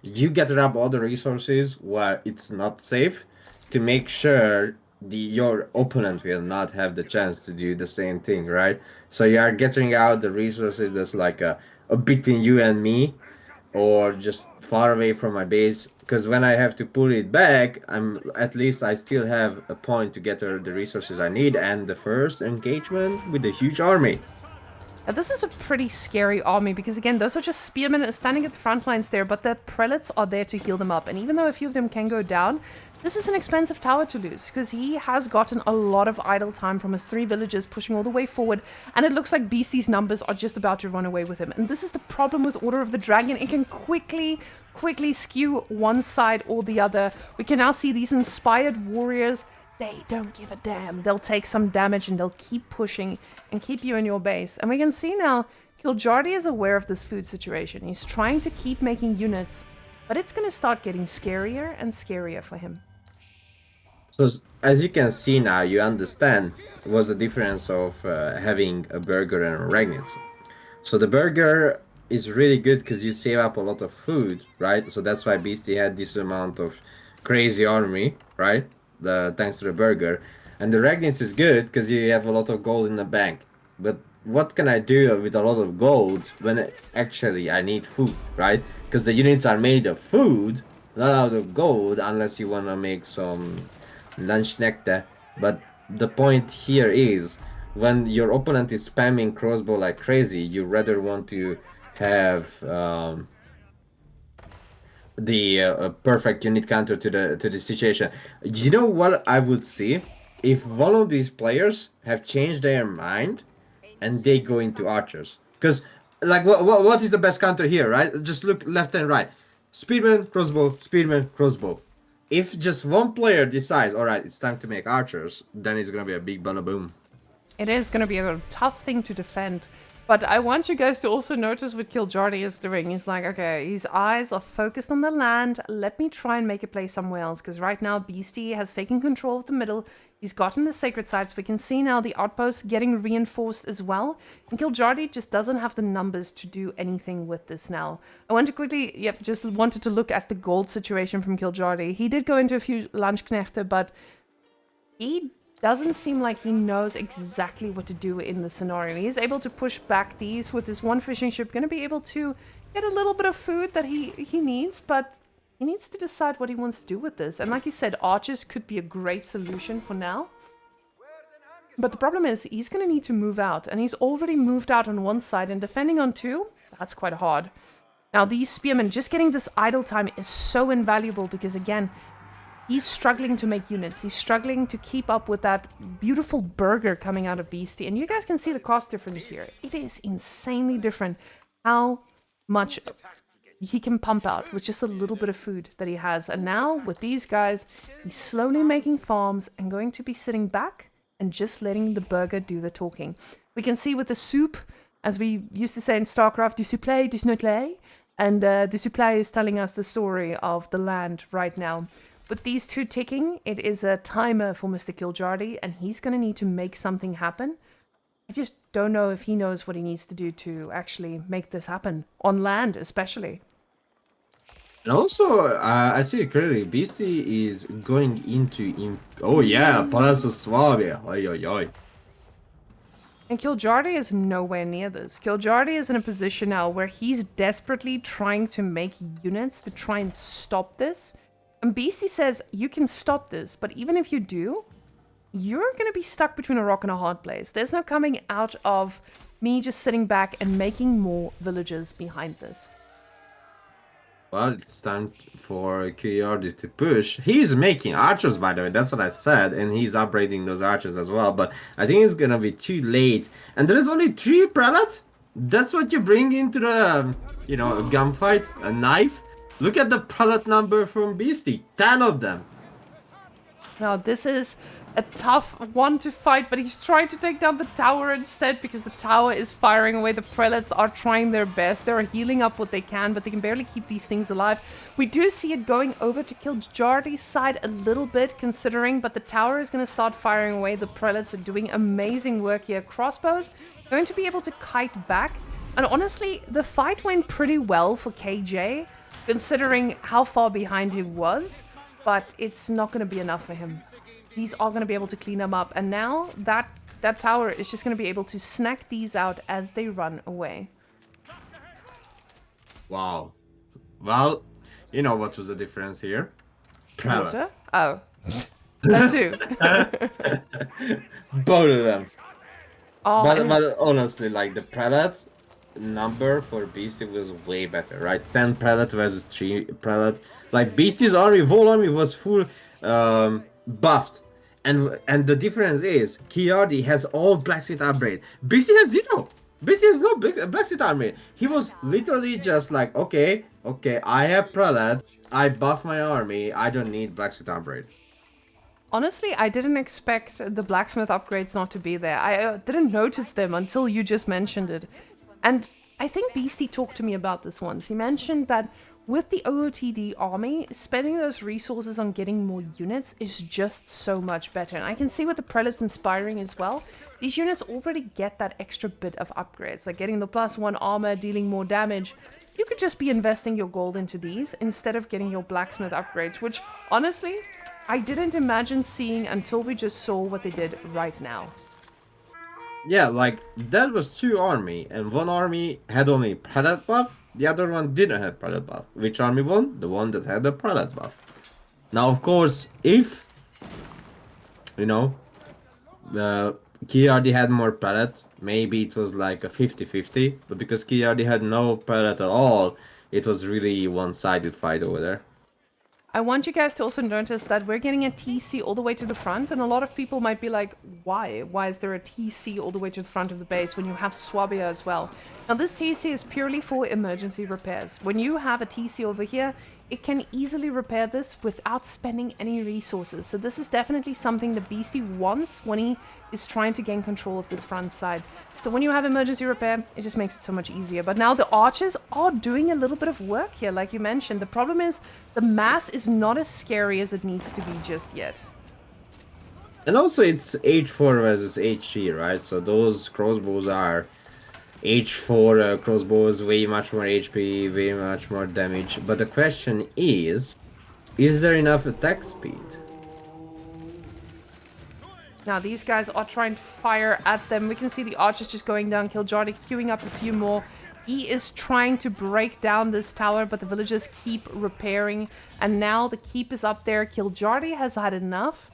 you gather up all the resources where it's not safe to make sure your opponent will not have the chance to do the same thing, right? So you are gathering out the resources that's like a between you and me, or just far away from my base, because when I have to pull it back, at least I still have a point to gather the resources I need, and the first engagement with a huge army. Now, this is a pretty scary army because, again, those are just spearmen standing at the front lines there, but the prelates are there to heal them up. And even though a few of them can go down, this is an expensive tower to lose because he has gotten a lot of idle time from his 3 villagers pushing all the way forward, and it looks like Beasty's numbers are just about to run away with him. And this is the problem with Order of the Dragon. It can quickly skew one side or the other. We can now see these Inspired Warriors. They don't give a damn. They'll take some damage and they'll keep pushing and keep you in your base. And we can see now, Kiljardi is aware of this food situation. He's trying to keep making units, but it's going to start getting scarier and scarier for him. So, as you can see now, you understand what's the difference of having a burger and a Ragnitz. So the burger is really good because you save up a lot of food, right? So that's why Beasty had this amount of crazy army, right? Thanks to the burger. And the Ragnitz is good because you have a lot of gold in the bank. But what can I do with a lot of gold when actually I need food, right? Because the units are made of food, not out of gold, unless you want to make some Landsknechte. But the point here is, when your opponent is spamming crossbow like crazy, you rather want to have the perfect unit counter to the situation. You know what I would see if one of these players have changed their mind and they go into archers? Because like what is the best counter here, right? Just look left and right. Spearman, crossbow. If just one player decides, all right, it's time to make archers, then it's gonna be a big bada boom. It is going to be a tough thing to defend. But I want you guys to also notice what Kiljardi is doing. He's like, okay, his eyes are focused on the land. Let me try and make a play somewhere else. Because right now, Beasty has taken control of the middle. He's gotten the sacred sites. We can see now the outposts getting reinforced as well. And Kiljardi just doesn't have the numbers to do anything with this now. I want to quickly, just wanted to look at the gold situation from Kiljardi. He did go into a few Landsknechte, but he doesn't seem like he knows exactly what to do in the scenario. He is able to push back these with his one fishing ship, going to be able to get a little bit of food that he needs, but he needs to decide what he wants to do with this. And like you said, archers could be a great solution for now. But the problem is he's going to need to move out, and he's already moved out on one side, and defending on two, that's quite hard. Now these spearmen, just getting this idle time is so invaluable because again, he's struggling to make units. He's struggling to keep up with that beautiful burger coming out of Beasty. And you guys can see the cost difference here. It is insanely different how much he can pump out with just a little bit of food that he has. And now with these guys, he's slowly making farms and going to be sitting back and just letting the burger do the talking. We can see with the soup, as we used to say in StarCraft, du soufflé, du snoutlé. And the soufflé is telling us the story of the land right now. With these two ticking, it is a timer for Mr. Kiljardi, and he's going to need to make something happen. I just don't know if he knows what he needs to do to actually make this happen, on land especially. And also, I see it clearly, Beasty is going into... Oh yeah, Palazzo Suave. Oi, oi, oi. And Kiljardi is nowhere near this. Kiljardi is in a position now where he's desperately trying to make units to try and stop this. And Beasty says, you can stop this, but even if you do, you're going to be stuck between a rock and a hard place. There's no coming out of me just sitting back and making more villagers behind this. Well, it's time for Kiljardi to push. He's making archers, by the way, that's what I said, and he's upgrading those archers as well, but I think it's going to be too late. And there's only 3 prelates? That's what you bring into the, a gunfight? A knife? Look at the prelate number from Beasty. 10 of them. Now, this is a tough one to fight, but he's trying to take down the tower instead because the tower is firing away. The prelates are trying their best. They're healing up what they can, but they can barely keep these things alive. We do see it going over to Kiljardi's side a little bit, considering, but the tower is going to start firing away. The prelates are doing amazing work here. Crossbows going to be able to kite back. And honestly, the fight went pretty well for KJ, considering how far behind he was, but it's not going to be enough for him. These are going to be able to clean him up, and now that tower is just going to be able to snack these out as they run away. Wow. Well, you know what was the difference here? Prelate. Water? Oh. That too. Both of them. Oh, But honestly, like the prelate number for Beasty was way better, right? 10 prelate versus 3 prelate. Like Beasty's army, whole army was full buffed. And the difference is Kiljardi has all blacksmith upgrade. Beasty has 0. Beasty has no blacksmith army. He was literally just like, okay, I have prelate, I buff my army, I don't need blacksmith upgrade. Honestly, I didn't expect the blacksmith upgrades not to be there. I didn't notice them until you just mentioned it. And I think Beasty talked to me about this once. He mentioned that with the OOTD army, spending those resources on getting more units is just so much better. And I can see with the prelates inspiring as well, these units already get that extra bit of upgrades, like getting the +1 armor, dealing more damage. You could just be investing your gold into these instead of getting your blacksmith upgrades, which honestly, I didn't imagine seeing until we just saw what they did right now. Yeah, like that was 2 army, and 1 army had only prelate buff, the other one didn't have prelate buff. Which army won? The one that had the prelate buff. Now, of course, if the Kiljardi had more prelate, maybe it was like a 50-50, but because Kiljardi had no prelate at all, it was really one-sided fight over there. I want you guys to also notice that we're getting a TC all the way to the front, and a lot of people might be like, why? Why is there a TC all the way to the front of the base when you have Swabia as well? Now this TC is purely for emergency repairs. When you have a TC over here, it can easily repair this without spending any resources. So this is definitely something the Beastie wants when he is trying to gain control of this front side. So when you have emergency repair, it just makes it so much easier. But now the archers are doing a little bit of work here, like you mentioned. The problem is the mass is not as scary as it needs to be just yet. And also it's H4 versus H3, right? So those crossbows are H4 crossbows, way much more HP, way much more damage. But the question is there enough attack speed? Now these guys are trying to fire at them. We can see the archers just going down. Kiljardi queuing up a few more. He is trying to break down this tower, but the villagers keep repairing. And now the keep is up there. Kiljardi has had enough.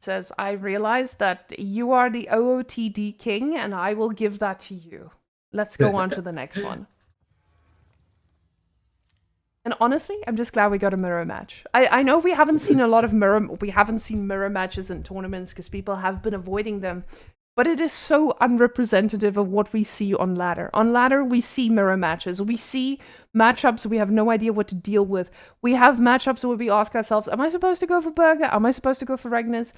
Says, I realize that you are the OOTD king, and I will give that to you. Let's go on to the next one. And honestly, I'm just glad we got a mirror match. I know we haven't seen a lot of mirror matches in tournaments because people have been avoiding them. But it is so unrepresentative of what we see on ladder. On ladder, we see mirror matches. We see matchups we have no idea what to deal with. We have matchups where we ask ourselves, am I supposed to go for Burger? Am I supposed to go for Regnus?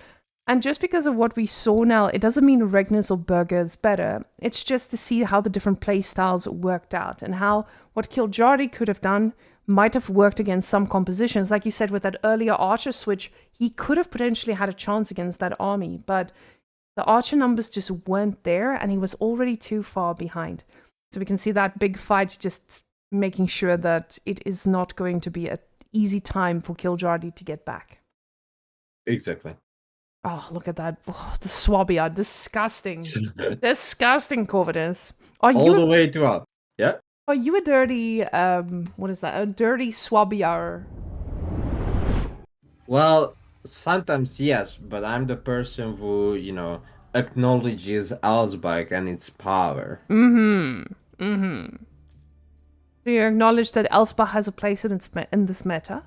And just because of what we saw now, it doesn't mean Regnus or Burger is better. It's just to see how the different playstyles worked out and how what Kiljardi could have done might have worked against some compositions. Like you said, with that earlier archer switch, he could have potentially had a chance against that army, but the archer numbers just weren't there, and he was already too far behind. So we can see that big fight just making sure that it is not going to be an easy time for Kiljardi to get back. Exactly. Oh, look at that. Oh, the swabby are disgusting. Disgusting, Corvinus. All the way to up. Yeah. Are you a dirty, what is that? A dirty swabby-er? Well, sometimes yes, but I'm the person who, acknowledges Alsbach and its power. Do you acknowledge that Elspach has a place in this meta?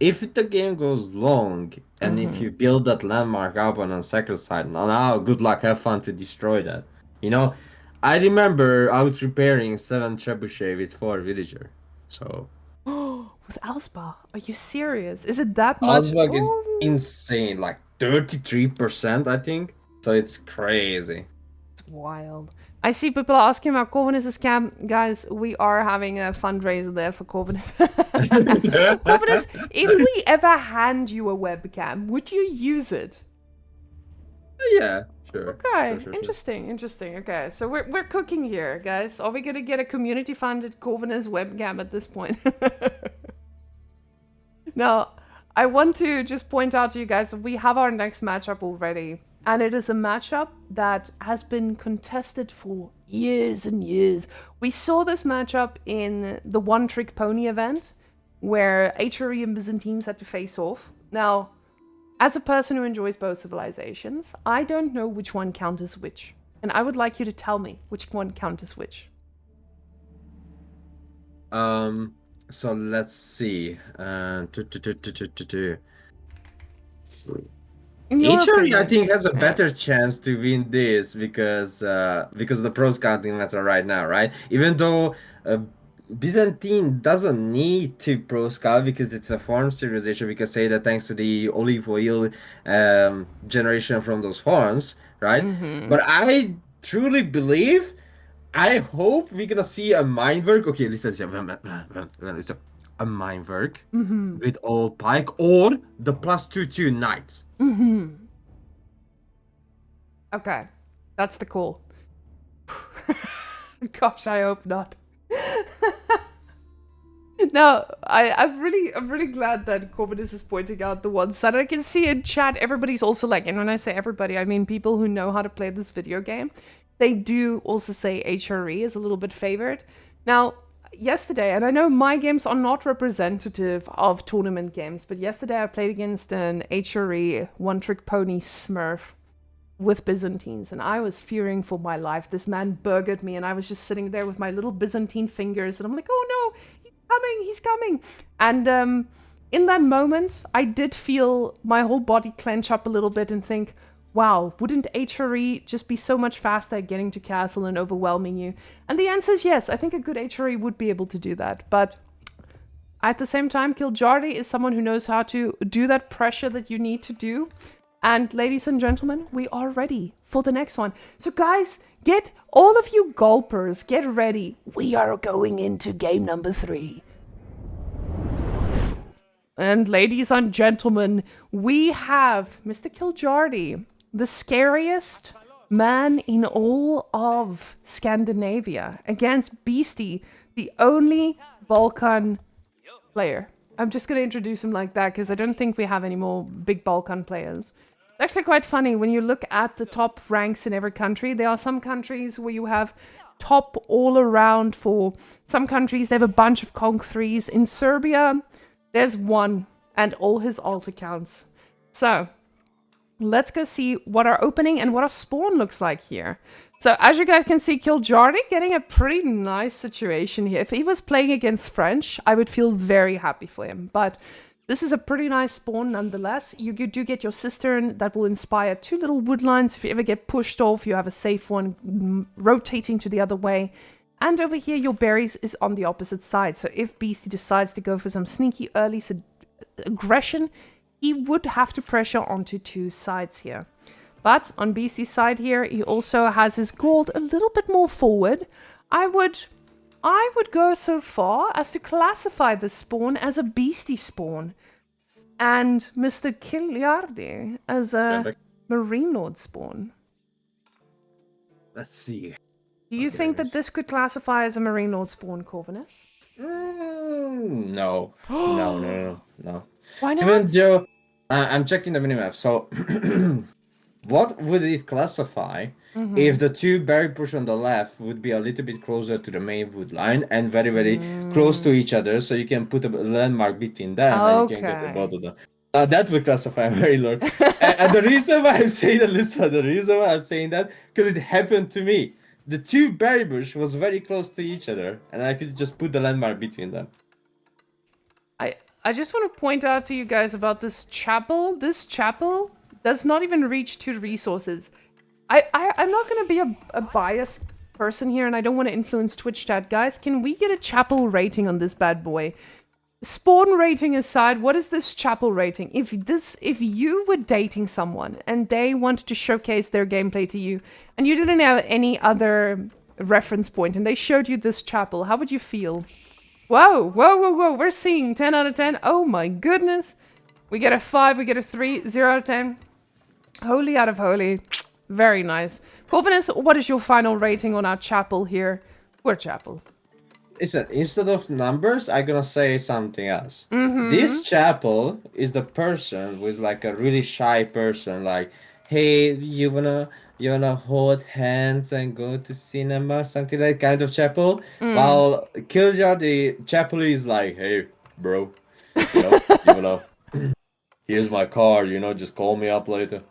If the game goes long, and if you build that landmark up on a sacred side, now good luck, have fun to destroy that. I remember I was repairing 7 trebuchet with 4 villager, so... With Elspach? Are you serious? Is it that much? Alsbach is insane, like 33%, I think. So it's crazy. It's wild. I see people are asking about Corvinus' cam. Guys, we are having a fundraiser there for Corvinus. Corvinus, if we ever hand you a webcam, would you use it? Yeah, sure. Okay, sure. Interesting. Okay, so we're cooking here, guys. Are we gonna get a community-funded Corvinus webcam at this point? Now, I want to just point out to you guys that we have our next matchup already. And it is a matchup that has been contested for years and years. We saw this matchup in the One Trick Pony event, where HRE and Byzantines had to face off. Now, as a person who enjoys both civilizations, I don't know which one counters which. And I would like you to tell me which one counters which. So let's see. HRE, I think, has a better chance to win this because of the pro scouting meta right now, right? Even though Byzantine doesn't need to pro scout because it's a farm civilization, we can say that thanks to the olive oil generation from those farms, right? But I truly believe, I hope we're gonna see a minework. Okay, listen, a minework with all pike or the +2/2 knights. Okay, that's the call. Gosh, I hope not. Now, I'm really glad that Corvinus is pointing out the one side. I can see in chat everybody's also like, and when I say everybody, I mean people who know how to play this video game. They do also say HRE is a little bit favored. Now, yesterday, and I know my games are not representative of tournament games, but yesterday I played against an HRE One Trick Pony Smurf with Byzantines, and I was fearing for my life. This man burgered me, and I was just sitting there with my little Byzantine fingers, and I'm like, oh no, he's coming. And in that moment, I did feel my whole body clench up a little bit and think, wow, wouldn't HRE just be so much faster at getting to castle and overwhelming you? And the answer is yes. I think a good HRE would be able to do that. But At the same time, Kiljardi is someone who knows how to do that pressure that you need to do. And ladies and gentlemen, we are ready for the next one. So guys, get all of you gulpers, get ready. We are going into game number 3. And ladies and gentlemen, we have Mr. Kiljardi, the scariest man in all of Scandinavia, against Beasty, the only Balkan player. I'm just going to introduce him like that because I don't think we have any more big Balkan players. It's actually quite funny when you look at the top ranks in every country. There are some countries where you have top all around. For some countries, they have a bunch of Conk 3s. In Serbia, there's one and all his alt accounts. So let's go see what our opening and what our spawn looks like here. So as you guys can see, Kiljardi getting a pretty nice situation here. If he was playing against French, I would feel very happy for him. But this is a pretty nice spawn nonetheless. You do get your cistern that will inspire 2 little wood lines. If you ever get pushed off, you have a safe one rotating to the other way. And over here, your berries is on the opposite side. So if Beasty decides to go for some sneaky early aggression, he would have to pressure onto 2 sides here. But on Beasty's side here, he also has his gold a little bit more forward. I would go so far as to classify this spawn as a Beasty spawn. And Mr. Kiljardi as a Marine Lord spawn. Let's see. Do you think that this could classify as a Marine Lord spawn, Corvinus? No. No. Why not? Even though I'm checking the minimap, so what would it classify if the 2 berry push on the left would be a little bit closer to the main wood line and very, very close to each other, so you can put a landmark between them and you can get the both of them. That would classify very low. And the reason why I'm saying that, listen, the reason why I'm saying that, because it happened to me. The 2 berry bush was very close to each other, and I could just put the landmark between them. I just want to point out to you guys about this chapel. This chapel does not even reach 2 resources. I'm not going to be a biased person here, and I don't want to influence Twitch chat. Guys, can we get a chapel rating on this bad boy? Spawn rating aside, what is this chapel rating? If you were dating someone and they wanted to showcase their gameplay to you, and you didn't have any other reference point, and they showed you this chapel, how would you feel? Whoa, we're seeing 10 out of 10. Oh my goodness. We get a 5, we get a 3, 0 out of 10. Holy out of holy. Very nice. Corvinus, what is your final rating on our chapel here? Poor chapel. Listen, instead of numbers, I'm gonna say something else. This chapel is the person who is like a really shy person, like, hey, you wanna hold hands and go to cinema, something like kind of chapel. While Kiljardi chapel is like, hey, bro, you wanna here's my card, just call me up later.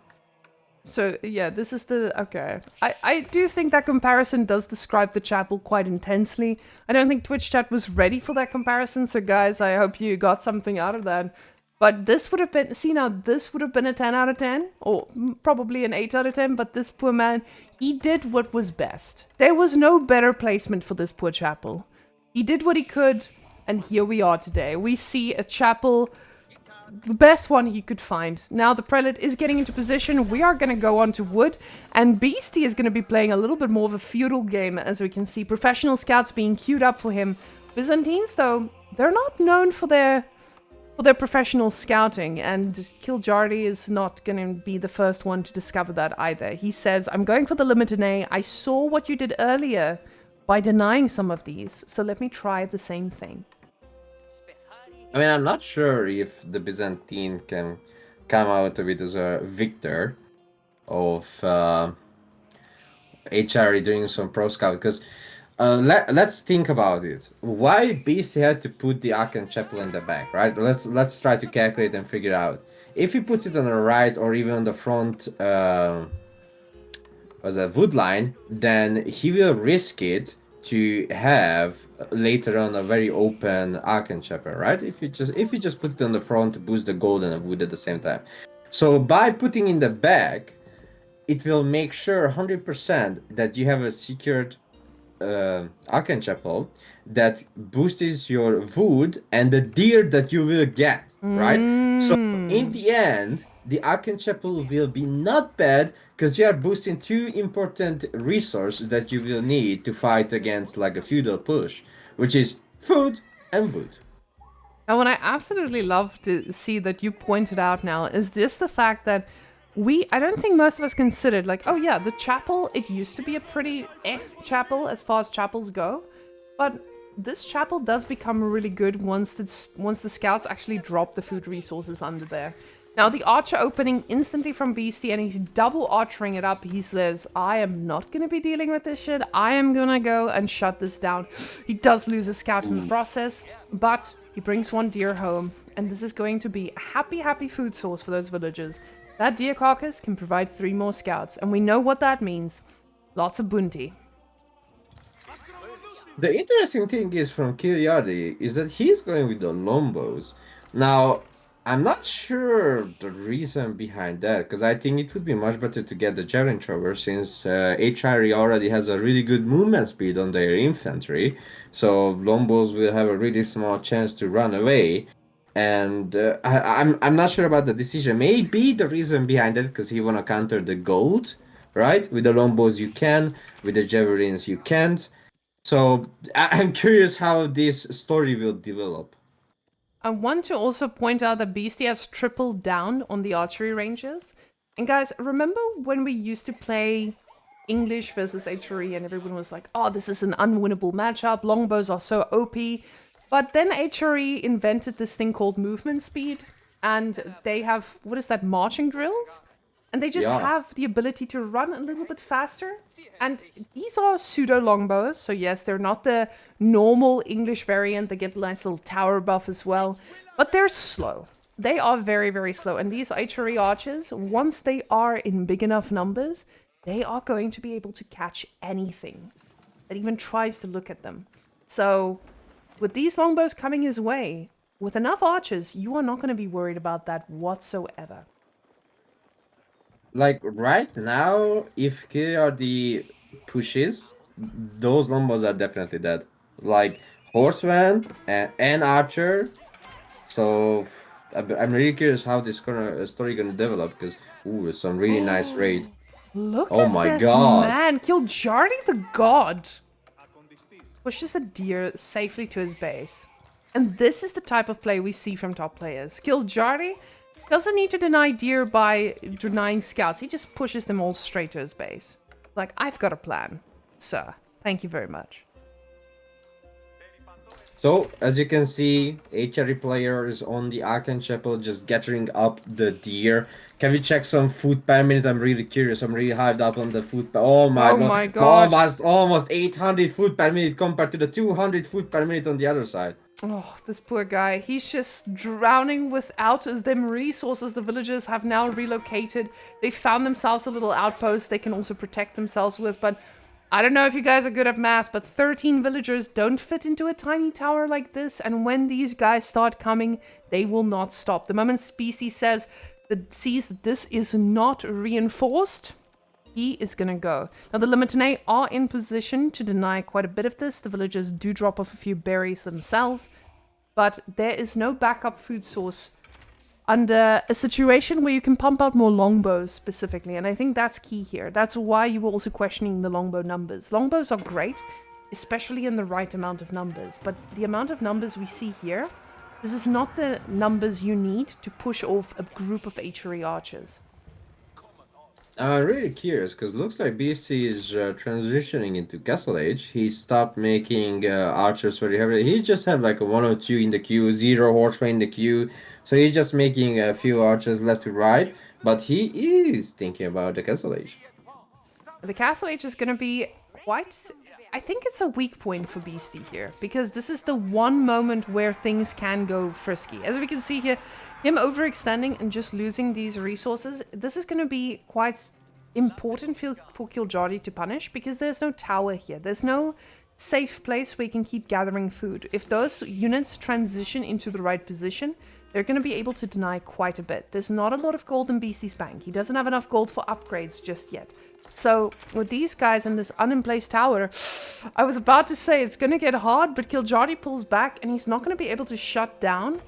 So, yeah, this is the... Okay. I do think that comparison does describe the chapel quite intensely. I don't think Twitch chat was ready for that comparison, so guys, I hope you got something out of that. But this would have been... See, now, this would have been a 10 out of 10, or probably an 8 out of 10, but this poor man, he did what was best. There was no better placement for this poor chapel. He did what he could, and here we are today. We see a chapel... the best one he could find. Now the prelate is getting into position. We are going to go on to wood, and Beasty is going to be playing a little bit more of a feudal game, as we can see. Professional scouts being queued up for him. Byzantines, though, they're not known for their professional scouting, and Kiljardi is not going to be the first one to discover that either. He says, I'm going for the limited A. I saw what you did earlier by denying some of these, so let me try the same thing. I mean, I'm not sure if the Byzantine can come out of it as a victor of HRE doing some pro scout, because let's think about it. Why Beasty had to put the Ark and Chapel in the back, right? Let's try to calculate and figure out. If he puts it on the right or even on the front as a wood line, then he will risk it to have later on a very open Archon Shepherd, right? If you just put it on the front to boost the gold and the wood at the same time. So by putting in the back, it will make sure 100% that you have a secured Archangel that boosts your wood and the deer that you will get, right? So in the end, the Archangel will be not bad because you are boosting two important resources that you will need to fight against like a feudal push, which is food and wood. And what I absolutely love to see that you pointed out now is just the fact that I don't think most of us considered, like, oh yeah, the chapel, it used to be a pretty chapel as far as chapels go, but this chapel does become really good once the scouts actually drop the food resources under there. Now, the archer opening instantly from Beasty, and he's double archering it up. He says, I am not going to be dealing with this shit. I am going to go and shut this down. He does lose a scout in the process, but he brings one deer home, and this is going to be a happy, happy food source for those villagers. That deer carcass can provide 3 more scouts, and we know what that means. Lots of bounty. The interesting thing is from Kiljardi is that he's going with the Lombos. Now, I'm not sure the reason behind that, because I think it would be much better to get the Javelin Thrower since HRE already has a really good movement speed on their infantry. So Lombos will have a really small chance to run away. And I'm not sure about the decision. Maybe the reason behind that because he wanna counter the gold, right? With the Lombos you can, with the Javelins you can't. So I'm curious how this story will develop. I want to also point out that Beastie has tripled down on the archery ranges. And guys, remember when we used to play English versus HRE and everyone was like, oh, this is an unwinnable matchup, longbows are so OP. But then HRE invented this thing called movement speed, and they have, what is that, marching drills? And they just have the ability to run a little bit faster. And these are pseudo longbows. So yes, they're not the normal English variant. They get a nice little tower buff as well. But they're slow. They are very, very slow. And these HRE archers, once they are in big enough numbers, they are going to be able to catch anything that even tries to look at them. So with these longbows coming his way, with enough archers, you are not going to be worried about that whatsoever. Like right now, if Kiljardi pushes, those Lombos are definitely dead. Like Horseman and Archer. So I'm really curious how this story gonna develop because ooh, some really nice raid. Look Oh at my this god. man! Kiljardi the god! Pushes a deer safely to his base. And this is the type of play we see from top players. Kiljardi doesn't need to deny deer by denying scouts. He just pushes them all straight to his base. Like, I've got a plan, sir. Thank you very much. So, as you can see, HRE player is on the Archangel just gathering up the deer. Can we check some food per minute? I'm really curious. I'm really hyped up on the food per... Oh my god. Almost 800 food per minute compared to the 200 food per minute on the other side. Oh, this poor guy. He's just drowning without them resources. The villagers have now relocated. They found themselves a little outpost they can also protect themselves with, but I don't know if you guys are good at math, but 13 villagers don't fit into a tiny tower like this, and when these guys start coming, they will not stop. The moment Beasty sees that this is not reinforced, he is gonna go. Now the Limitane are in position to deny quite a bit of this. The villagers do drop off a few berries themselves, but there is no backup food source under a situation where you can pump out more longbows specifically, and I think that's key here. That's why you were also questioning the longbow numbers. Longbows are great, especially in the right amount of numbers, but the amount of numbers we see here, this is not the numbers you need to push off a group of HRE archers. I'm really curious because looks like Beasty is transitioning into Castle Age. He stopped making archers very heavily. He just had like a 1 or 2 in the queue, 0 horsemen in the queue. So he's just making a few archers left to right. But he is thinking about the Castle Age. The Castle Age is going to be quite... I think it's a weak point for Beasty here, because this is the one moment where things can go frisky. As we can see here, him overextending and just losing these resources, this is going to be quite important for Kiljardi to punish, because there's no tower here. There's no safe place where you can keep gathering food. If those units transition into the right position, they're going to be able to deny quite a bit. There's not a lot of gold in Beasty's bank. He doesn't have enough gold for upgrades just yet. So with these guys in this unemplaced tower, I was about to say it's going to get hard, but Kiljardi pulls back and he's not going to be able to shut down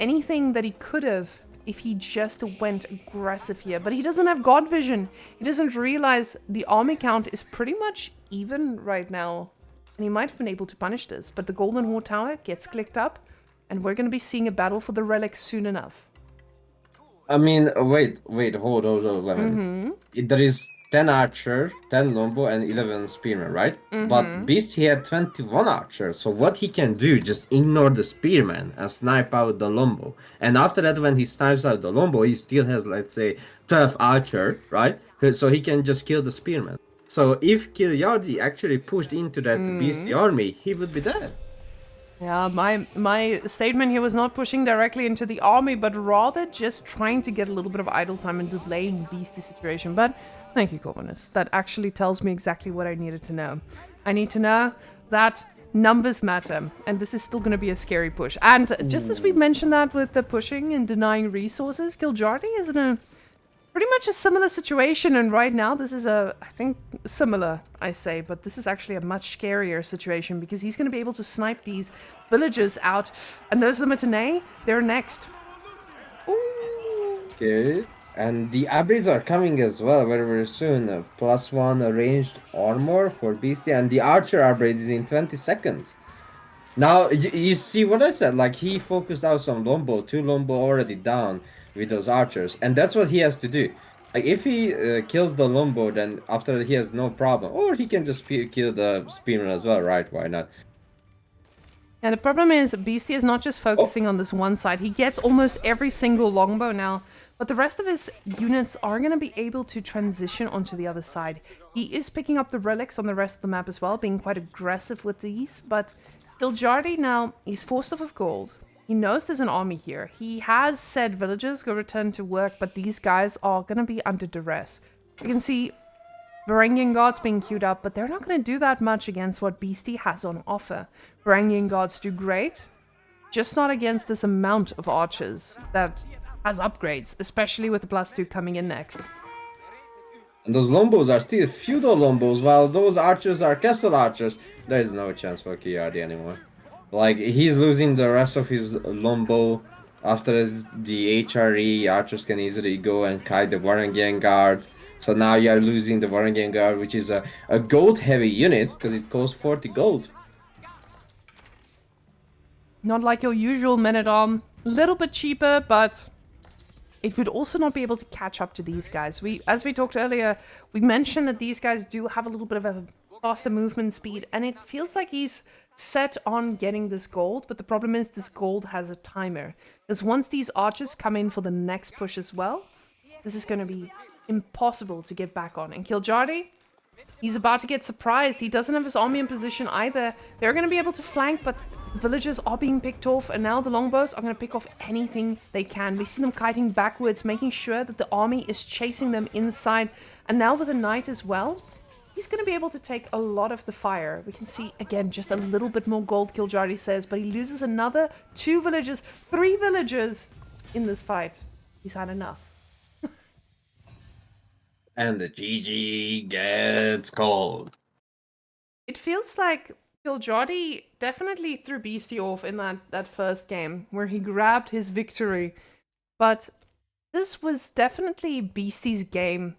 anything that he could have if he just went aggressive here. But he doesn't have God vision. He doesn't realize the army count is pretty much even right now. And he might have been able to punish this, but the Golden Horde Tower gets clicked up and we're going to be seeing a battle for the relics soon enough. I mean, wait, hold, Whamen. There is 10 archer, 10 lombo, and 11 spearmen, right? But Beast, he had 21 archers, so what he can do, just ignore the spearmen and snipe out the lombo. And after that, when he snipes out the lombo, he still has, let's say, 12 archer, right? So he can just kill the spearmen. So if Kiljardi actually pushed into that Beastie army, he would be dead. Yeah, my statement here was not pushing directly into the army, but rather just trying to get a little bit of idle time and delaying Beastie's situation. But thank you, Corvinus. That actually tells me exactly what I needed to know. I need to know that numbers matter, and this is still going to be a scary push. And just as we mentioned that with the pushing and denying resources, Kiljardi is in a pretty much a similar situation, and right now this is I think similar, I say, but this is actually a much scarier situation because he's going to be able to snipe these villagers out, and those Limitanei, they're next. Ooh. Okay, and the Abris are coming as well very, very soon. +1 ranged armor for Beastie, and the Archer upgrade is in 20 seconds. Now, you see what I said, like he focused out some Lombo, 2 Lombo already down with those archers, and that's what he has to do. Like if he kills the Lombo, then after that he has no problem, or he can just kill the Spearman as well, right? Why not? And the problem is Beastie is not just focusing on this one side, he gets almost every single longbow now, but the rest of his units are going to be able to transition onto the other side. He is picking up the relics on the rest of the map as well, being quite aggressive with these, but Kiljardi now, he's forced off of gold. He knows there's an army here. He has said villagers go return to work, but these guys are going to be under duress. You can see Varangian Guards being queued up, but they're not going to do that much against what Beastie has on offer. Varangian Guards do great, just not against this amount of archers that has upgrades, especially with the +2 coming in next. And those Lombos are still feudal Lombos, while those archers are castle archers. There is no chance for Kiljardi anymore. Like, he's losing the rest of his Lombo. After the HRE, archers can easily go and kite the Varangian Guard. So now you are losing the Varangian Guard, which is a gold-heavy unit, because it costs 40 gold. Not like your usual men-at-arm. A little bit cheaper, but it would also not be able to catch up to these guys. As we talked earlier, we mentioned that these guys do have a little bit of a faster movement speed, and it feels like he's set on getting this gold, but the problem is this gold has a timer. Because once these archers come in for the next push as well, this is going to be impossible to get back on. And Kiljardi, he's about to get surprised. He doesn't have his army in position either. They're going to be able to flank, but villagers are being picked off, and now the longbows are going to pick off anything they can. We see them kiting backwards, making sure that the army is chasing them inside. And now with a knight as well, he's going to be able to take a lot of the fire. We can see, again, just a little bit more gold, Kiljardi says, but he loses another 2 villagers, 3 villagers in this fight. He's had enough. And the GG gets called. It feels like Kiljardi definitely threw Beastie off in that first game, where he grabbed his victory. But this was definitely Beastie's game.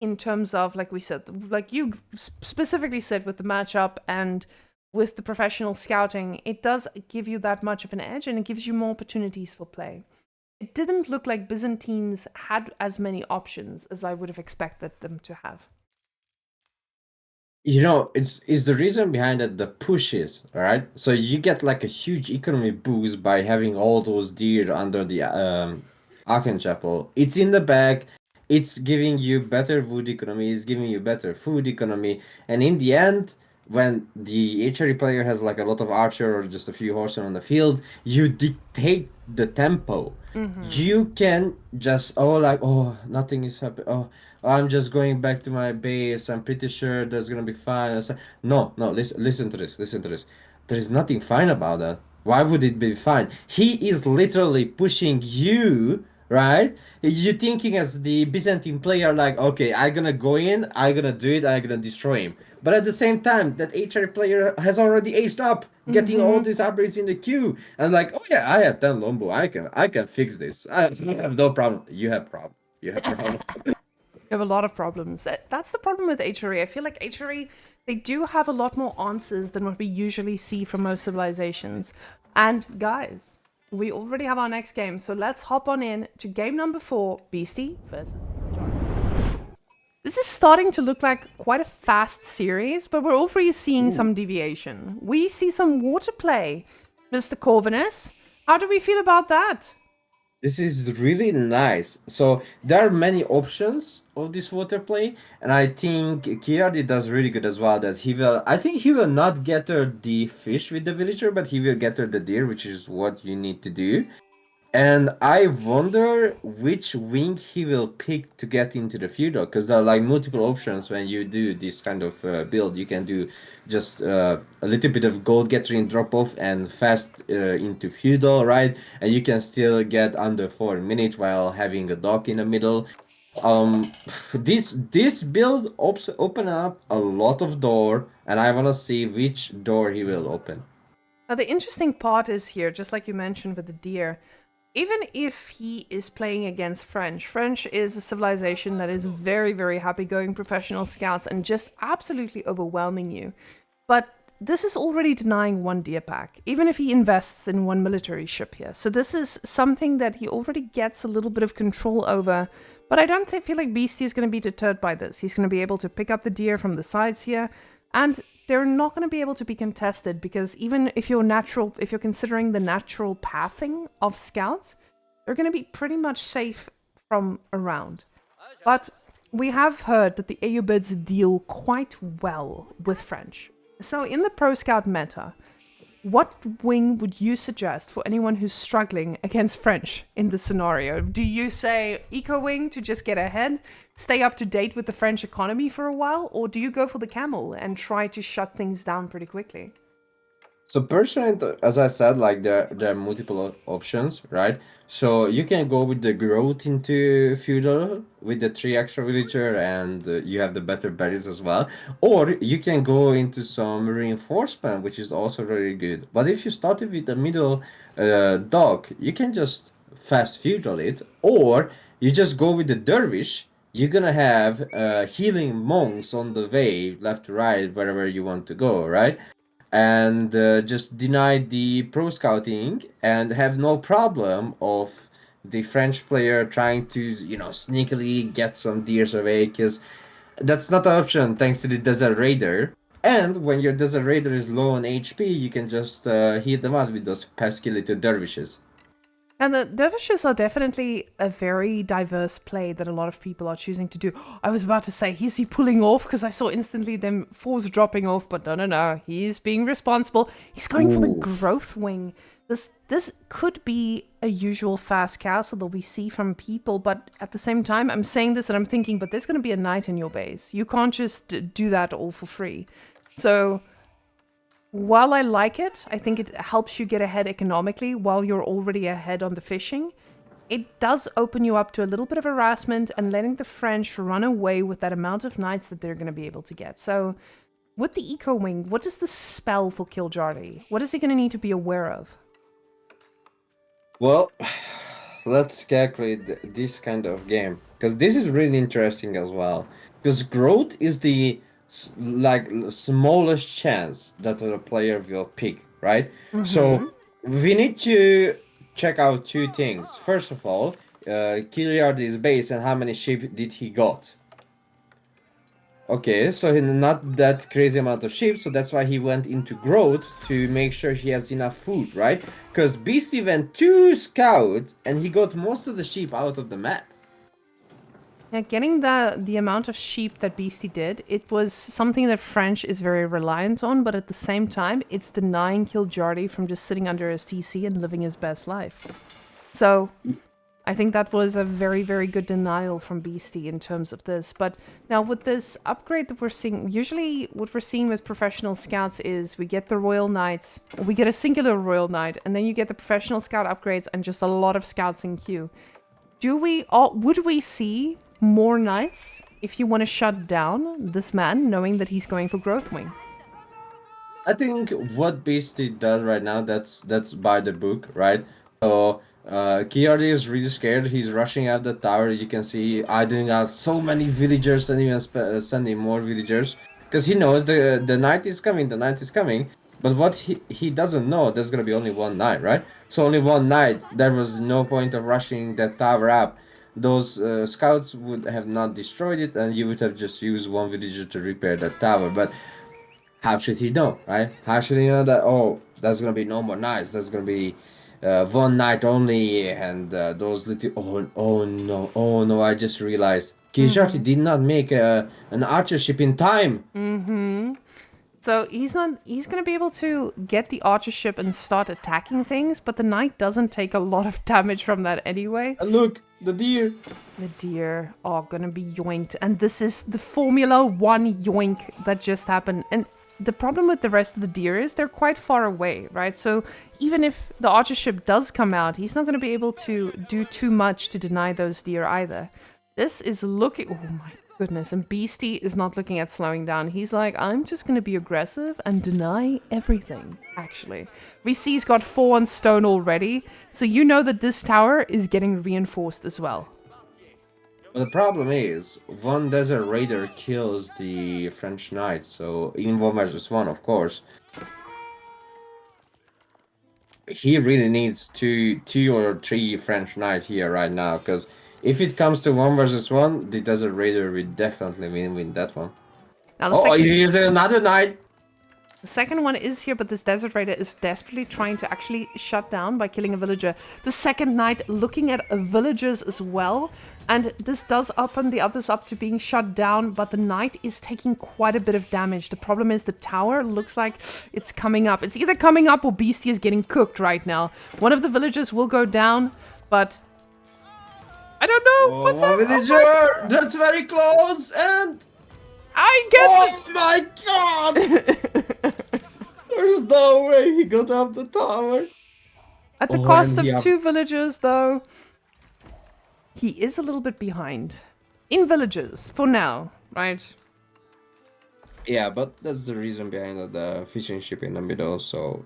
In terms of, like we said, like you specifically said with the matchup and with the professional scouting, it does give you that much of an edge and it gives you more opportunities for play. It didn't look like Byzantines had as many options as I would have expected them to have. You know, it's the reason behind it, the pushes, right? So you get like a huge economy boost by having all those deer under the Archenchapel. It's in the back. It's giving you better wood economy, it's giving you better food economy, and in the end, when the HRE player has like a lot of archer or just a few horsemen on the field, you dictate the tempo. You can just, nothing is happening, I'm just going back to my base, I'm pretty sure that's gonna be fine. No, listen to this, there is nothing fine about that. Why would it be fine? He is literally pushing you, right? You're thinking as the Byzantine player, like, okay, I'm gonna go in, I'm gonna do it, I'm gonna destroy him. But at the same time, that HR player has already aged up, getting all these upgrades in the queue, and like, oh yeah, I have 10 Lombo, I can fix this. I have no problem. You have problem. You have problem. You have a lot of problems. That's the problem with HRE. I feel like HRE, they do have a lot more answers than what we usually see from most civilizations. And guys, we already have our next game, so let's hop on in to game number 4, Beasty versus Kiljardi. This is starting to look like quite a fast series, but we're already seeing some deviation. We see some water play. Mr. Corvinus, how do we feel about that? This is really nice. So there are many options of this water play, and I think Kiljardi does really good as well. That he will, I think he will not gather the fish with the villager, but he will gather the deer, which is what you need to do. And I wonder which wing he will pick to get into the feudal, because there are like multiple options when you do this kind of build. You can do just a little bit of gold gathering drop off and fast into feudal, right? And you can still get under 4 minutes while having a dock in the middle. Um, this build open up a lot of door, and I wanna see which door he will open. Now, the interesting part is here, just like you mentioned with the deer, even if he is playing against French, French is a civilization that is very, very happy going professional scouts and just absolutely overwhelming you. But this is already denying 1 deer pack, even if he invests in 1 military ship here. So this is something that he already gets a little bit of control over. But I don't feel like Beastie is going to be deterred by this. He's going to be able to pick up the deer from the sides here, and they're not going to be able to be contested, because even if you're considering the natural pathing of scouts, they're going to be pretty much safe from around. But we have heard that the AU bids deal quite well with French. So in the Pro Scout meta, what wing would you suggest for anyone who's struggling against French in this scenario? Do you say Eco Wing to just get ahead, stay up to date with the French economy for a while, or do you go for the Camel and try to shut things down pretty quickly? So personally, as I said, like there are multiple options, right? So you can go with the growth into feudal with the 3 extra villager, and you have the better berries as well. Or you can go into some reinforcement, which is also very good. But if you started with the middle dog, you can just fast feudal it, or you just go with the dervish. You're gonna have healing monks on the way, left to right, wherever you want to go, right? And just deny the pro scouting and have no problem of the French player trying to, sneakily get some deers away, because that's not an option thanks to the Desert Raider. And when your Desert Raider is low on HP, you can just hit them out with those pesky little dervishes. And the dervishes are definitely a very diverse play that a lot of people are choosing to do. I was about to say, is he pulling off? Because I saw instantly them 4s dropping off, but no. He's being responsible. He's going for the growth wing. This could be a usual fast castle that we see from people, but at the same time, I'm saying this and I'm thinking, but there's going to be a knight in your base. You can't just do that all for free. So while I like it, I think it helps you get ahead economically while you're already ahead on the fishing. It does open you up to a little bit of harassment and letting the French run away with that amount of knights that they're going to be able to get. So with the Eco Wing, what is the spell for Kiljardi? What is he going to need to be aware of? Well, let's calculate this kind of game, because this is really interesting as well. Because growth is the smallest chance that a player will pick, right? So we need to check out 2 things. First of all, Kiljardi's base and how many sheep did he got. Okay, so not that crazy amount of sheep, so that's why he went into growth to make sure he has enough food, right? Because Beasty went to scout and he got most of the sheep out of the map. Yeah, getting the amount of sheep that Beastie did, it was something that French is very reliant on, but at the same time, it's denying Kiljardi from just sitting under his TC and living his best life. So I think that was a very, very good denial from Beastie in terms of this. But now with this upgrade that we're seeing, usually what we're seeing with professional scouts is we get the Royal Knights, we get a singular Royal Knight, and then you get the professional scout upgrades and just a lot of scouts in queue. would we see more knights if you want to shut down this man, knowing that he's going for Growth Wing? I think what Beasty does right now, that's by the book, right? So Kiljardi is really scared. He's rushing out the tower. You can see idling out so many villagers and even sending more villagers because he knows the night is coming. The night is coming. But what he doesn't know, there's gonna be only one night, right? So only one night. There was no point of rushing that tower up. Those scouts would have not destroyed it, and you would have just used one villager to repair that tower. But how should he know, right? How should he know that, oh, there's gonna be no more nights, there's gonna be one night only, and those little, oh no, I just realized Kiljardi did not make an archer ship in time. So he's gonna be able to get the archer ship and start attacking things, but the knight doesn't take a lot of damage from that anyway. And look, the deer. The deer are gonna be yoinked, and this is the Formula 1 yoink that just happened. And the problem with the rest of the deer is they're quite far away, right? So even if the archer ship does come out, he's not gonna be able to do too much to deny those deer either. This is looking... Oh my goodness. And Beasty is not looking at slowing down. He's like, I'm just going to be aggressive and deny everything, actually. We see he's got 4 on stone already. So you know that this tower is getting reinforced as well. But the problem is, one desert raider kills the French knight. So in 1 versus 1, of course, he really needs two or three French knight here right now, because if it comes to 1 versus 1, the Desert Raider will definitely win that one. Now Oh, here's another knight! The second one is here, but this Desert Raider is desperately trying to actually shut down by killing a villager. The second knight looking at villagers as well. And this does open the others up to being shut down, but the knight is taking quite a bit of damage. The problem is the tower looks like it's coming up. It's either coming up or Beasty is getting cooked right now. One of the villagers will go down, but... I don't know what's up. Villager! That's very close, and... I get Oh my god! There's no way he got up the tower. At the cost of 2 villagers, though, he is a little bit behind. In villagers, for now, right? Yeah, but that's the reason behind the fishing ship in the middle, so...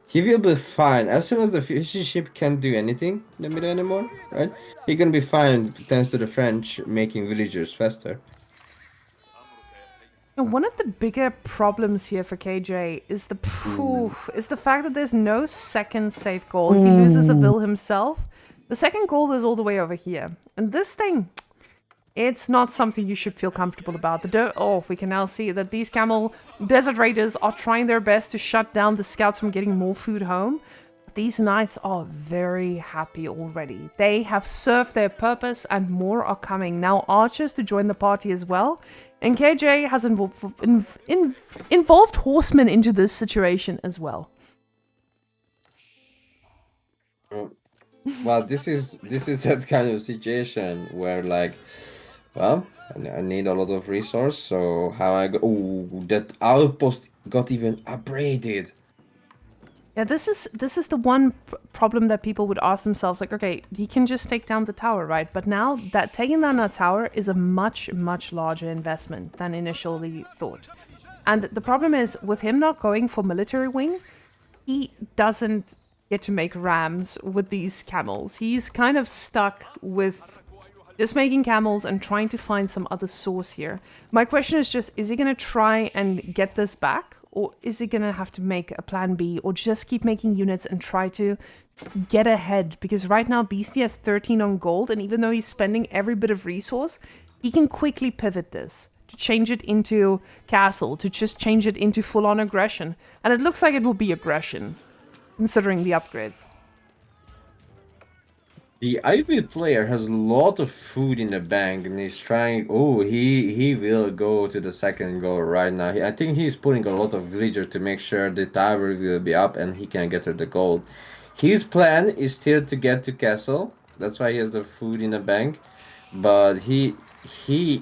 He will be fine. As soon as the fishing ship can't do anything in the middle anymore, right? He can be fine thanks to the French making villagers faster. And one of the bigger problems here for KJ is the fact that there's no second safe goal. If he loses a Vil himself, the second goal is all the way over here. And this thing, it's not something you should feel comfortable about. We can now see that these camel desert raiders are trying their best to shut down the scouts from getting more food home. But these knights are very happy already. They have served their purpose and more are coming. Now archers to join the party as well. And KJ has involved horsemen into this situation as well. Well, this is that kind of situation where, like, well, I need a lot of resource, so how I go... Oh, that outpost got even upgraded. Yeah, this is the one problem that people would ask themselves, like, okay, he can just take down the tower, right? But now that taking down that tower is a much, much larger investment than initially thought. And the problem is, with him not going for military wing, he doesn't get to make rams with these camels. He's kind of stuck with just making camels and trying to find some other source here. My question is just, is he going to try and get this back? Or is he going to have to make a plan B or just keep making units and try to get ahead? Because right now Beasty has 13 on gold, and even though he's spending every bit of resource, he can quickly pivot this to change it into castle, to just change it into full-on aggression. And it looks like it will be aggression, considering the upgrades. The IV player has a lot of food in the bank, and he's trying... Oh, he will go to the second goal right now. I think he's putting a lot of villager to make sure the tower will be up and he can get her the gold. His plan is still to get to castle. That's why he has the food in the bank. But he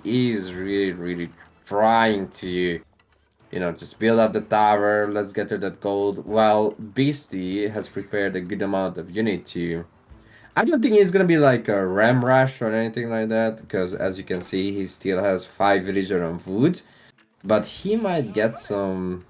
is really trying to, you know, just build up the tower. Let's get her that gold. While Beasty has prepared a good amount of unit to I don't think it's gonna be like a ram rush or anything like that, because as you can see, he still has 5 villager on food. But he might get some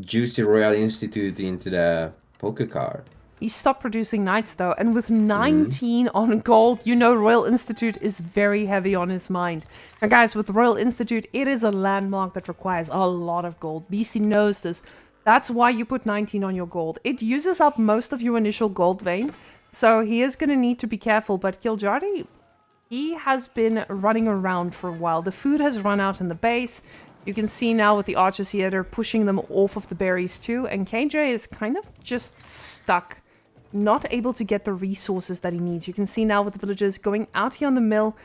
juicy Royal Institute into the poker card. He stopped producing knights though, and with 19 on gold, you know Royal Institute is very heavy on his mind. Now guys, with Royal Institute, it is a landmark that requires a lot of gold. Beasty knows this. That's why you put 19 on your gold. It uses up most of your initial gold vein, so he is going to need to be careful. But Kiljardi, he has been running around for a while. The food has run out in the base. You can see now with the archers here, they're pushing them off of the berries too. And KJ is kind of just stuck, not able to get the resources that he needs. You can see now with the villagers going out here on the mill,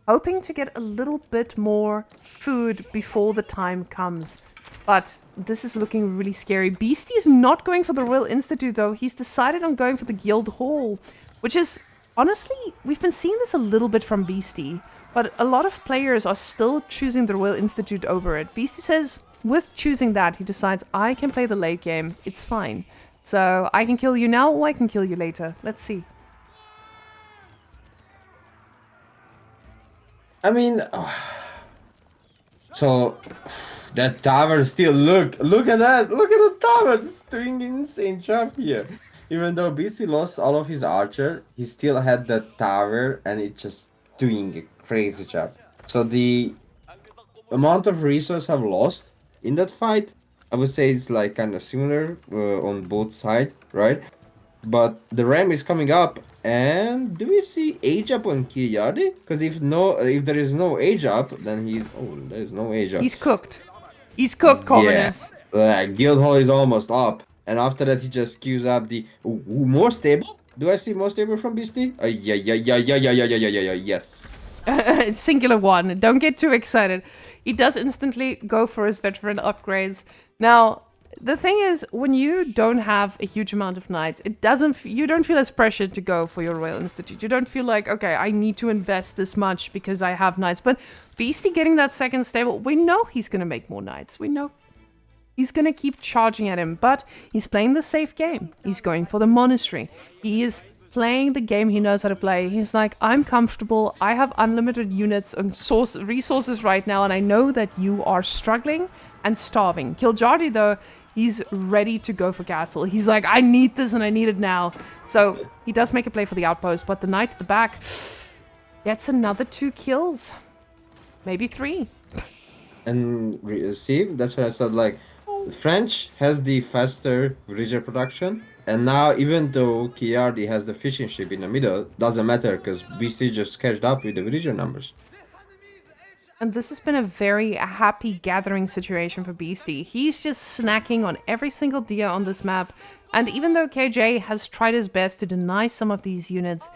hoping to get a little bit more food before the time comes. But this is looking really scary. Beasty is not going for the Royal Institute though. He's decided on going for the Guild Hall, which is, honestly, we've been seeing this a little bit from Beasty, but a lot of players are still choosing the Royal Institute over it. Beasty says with choosing that, he decides, I can play the late game. It's fine. So I can kill you now or I can kill you later. Let's see. I mean, so that tower still look at that. Look at the tower. It's doing an insane job here. Even though BC lost all of his archer, he still had that tower and it's just doing a crazy job. So the amount of resources I've lost in that fight, I would say it's like kind of similar on both sides, right? But the ram is coming up, and do we see age up on Kiljardi? Because if there is no age up, then there's no age up. He's cooked. He's cooked, Corvinus. Yeah, Guild Hall is almost up, and after that he just queues up the more stable. Do I see more stable from Beasty? Yeah, yes. Singular one. Don't get too excited. He does instantly go for his veteran upgrades. Now, the thing is, when you don't have a huge amount of knights, you don't feel as pressured to go for your Royal Institute. You don't feel like, okay, I need to invest this much because I have knights. But Beasty getting that second stable, we know he's going to make more knights. We know he's going to keep charging at him, but he's playing the safe game. He's going for the monastery. He is playing the game he knows how to play. He's like, I'm comfortable. I have unlimited units and resources right now, and I know that you are struggling and starving. Kiljardi, though, he's ready to go for castle. He's like, I need this and I need it now. So he does make a play for the outpost, but the knight at the back gets another 2 kills. Maybe 3. And see, that's what I said, like, French has the faster villager production, and now even though Kiljardi has the fishing ship in the middle, doesn't matter because BC just catched up with the villager numbers. And this has been a very happy gathering situation for Beasty. He's just snacking on every single deer on this map. And even though KJ has tried his best to deny some of these units,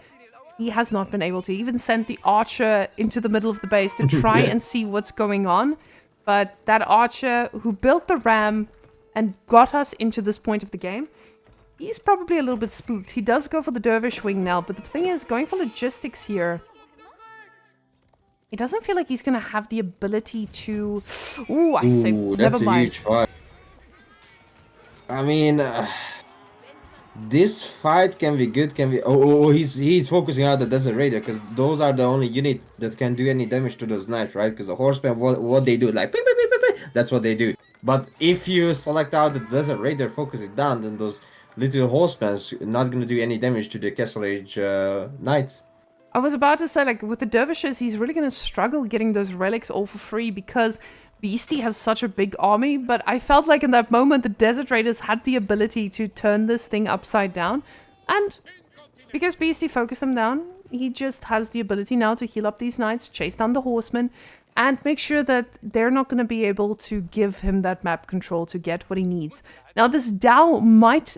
he has not been able to. He even sent the archer into the middle of the base to try and see what's going on. But that archer who built the ram and got us into this point of the game, he's probably a little bit spooked. He does go for the dervish wing now, but the thing is, going for logistics here, it doesn't feel like he's going to have the ability to... Ooh, I say, never mind. Huge fight. I mean, this fight can be good, can be... he's focusing out the Desert Raider, because those are the only unit that can do any damage to those knights, right? Because the horsemen, what they do, like, beep, beep, beep, beep, beep, that's what they do. But if you select out the Desert Raider, focus it down, then those little horsemen are not going to do any damage to the Castle Age knights. I was about to say, like, with the dervishes, he's really going to struggle getting those relics all for free because Beasty has such a big army, but I felt like in that moment the Desert Raiders had the ability to turn this thing upside down, and because Beasty focused them down, he just has the ability now to heal up these knights, chase down the horsemen, and make sure that they're not going to be able to give him that map control to get what he needs. Now this Dao might...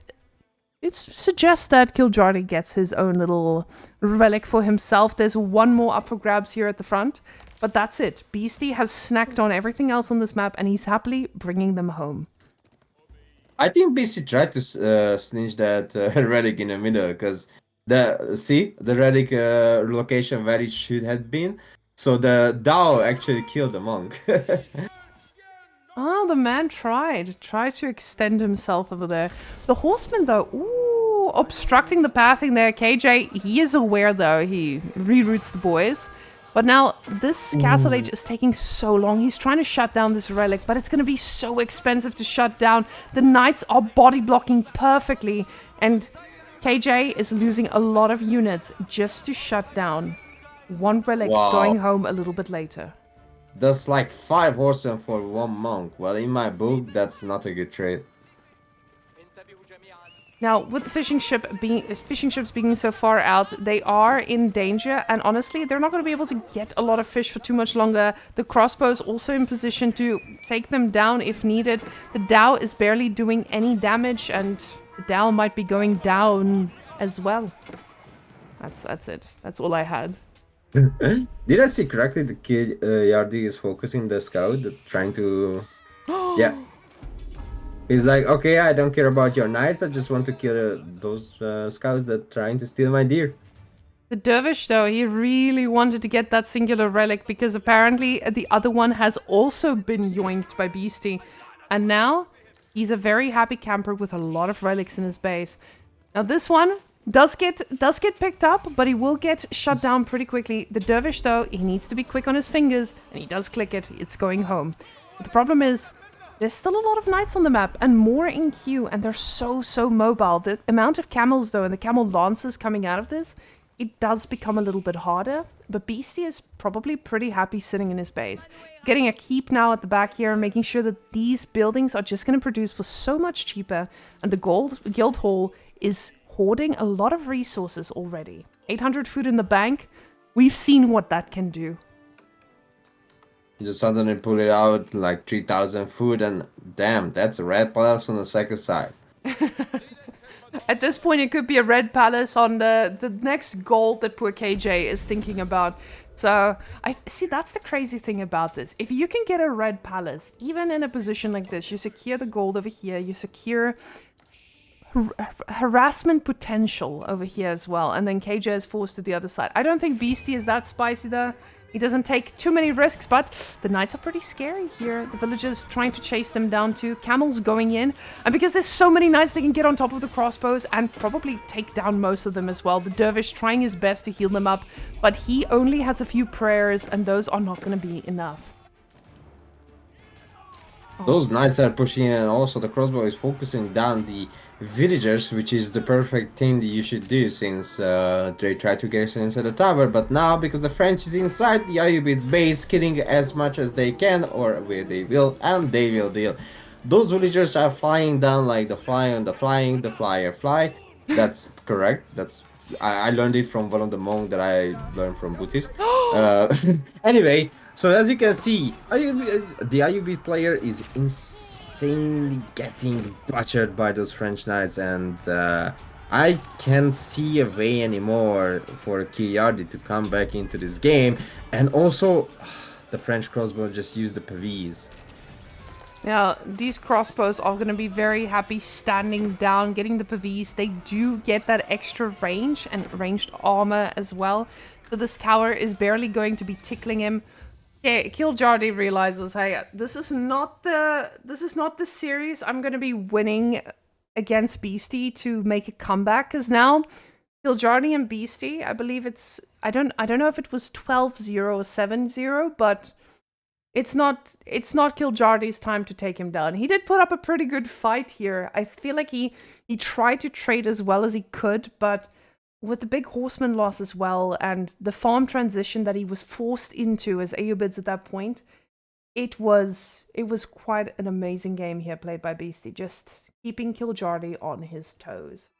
It suggests that Kiljardi gets his own little relic for himself. There's one more up for grabs here at the front, but that's it. Beasty has snacked on everything else on this map, and he's happily bringing them home. I think Beasty tried to snitch that relic in the middle, because the relic location where it should have been. So the Dao actually killed the monk. Oh, the man tried to extend himself over there. The horseman, though, ooh, Bo obstructing the pathing there. KJ, he is aware though. He reroutes the boys. But now this Castle Age is taking so long. He's trying to shut down this relic, but it's going to be so expensive to shut down. The knights are body blocking perfectly, and KJ is losing a lot of units just to shut down one relic, going home a little bit later. That's like 5 horsemen for 1 monk. Well, in my book, that's not a good trade. Now, with the fishing ships being so far out, they are in danger, and honestly, they're not going to be able to get a lot of fish for too much longer. The crossbow's also in position to take them down if needed. The Dao is barely doing any damage, and the Dao might be going down as well. That's it. That's all I had. Did I see correctly? The Kiljardi is focusing the scout, trying to... yeah. He's like, okay, I don't care about your knights. I just want to kill those scouts that are trying to steal my deer. The dervish, though, he really wanted to get that singular relic because apparently the other one has also been yoinked by Beasty. And now he's a very happy camper with a lot of relics in his base. Now this one does get picked up, but he will get shut down pretty quickly. The dervish, though, he needs to be quick on his fingers, and he does click it. It's going home. But the problem is, there's still a lot of knights on the map, and more in queue, and they're so mobile. The amount of camels, though, and the camel lances coming out of this, it does become a little bit harder. But Beasty is probably pretty happy sitting in his base. Getting a keep now at the back here, making sure that these buildings are just going to produce for so much cheaper, and the guild hall is hoarding a lot of resources already. 800 food in the bank. We've seen what that can do. You just suddenly pull it out like 3,000 food, and damn, that's a red palace on the second side. At this point, it could be a red palace on the next gold that poor KJ is thinking about. So, I see, that's the crazy thing about this. If you can get a red palace, even in a position like this, you secure the gold over here, you secure harassment potential over here as well, and then KJ is forced to the other side. I don't think Beasty is that spicy though. He doesn't take too many risks, but the knights are pretty scary here. The villagers trying to chase them down too. Camels going in. And because there's so many knights, they can get on top of the crossbows and probably take down most of them as well. The dervish trying his best to heal them up, but he only has a few prayers, and those are not going to be enough. Those knights are pushing in, and also the crossbow is focusing down the villagers, which is the perfect thing that you should do since they try to get inside the tower. But now, because the French is inside the AoE base, killing as much as they can, or where they will, and they will deal. Those villagers are flying down like the fly on the flying, the flyer fly. That's correct. I learned it from one of the monks that I learned from Buddhist. Anyway, so as you can see, the AoE player is insanely getting butchered by those French knights, and I can't see a way anymore for Kiljardi to come back into this game. And also, the French crossbow just used the PVs. Now, these crossbows are going to be very happy standing down, getting the PVs. They do get that extra range and ranged armor as well. So this tower is barely going to be tickling him. Okay, Kiljardi realizes, hey, this is not the series I'm going to be winning against Beasty to make a comeback, because now Kiljardi and Beasty, I believe it's, I don't know if it was 12-0 or 7-0, but it's not Kiljardi's time to take him down. He did put up a pretty good fight here. I feel like he tried to trade as well as he could, but with the big horseman loss as well, and the farm transition that he was forced into as AoBids at that point, it was quite an amazing game here played by Beasty, just keeping Kiljardi on his toes.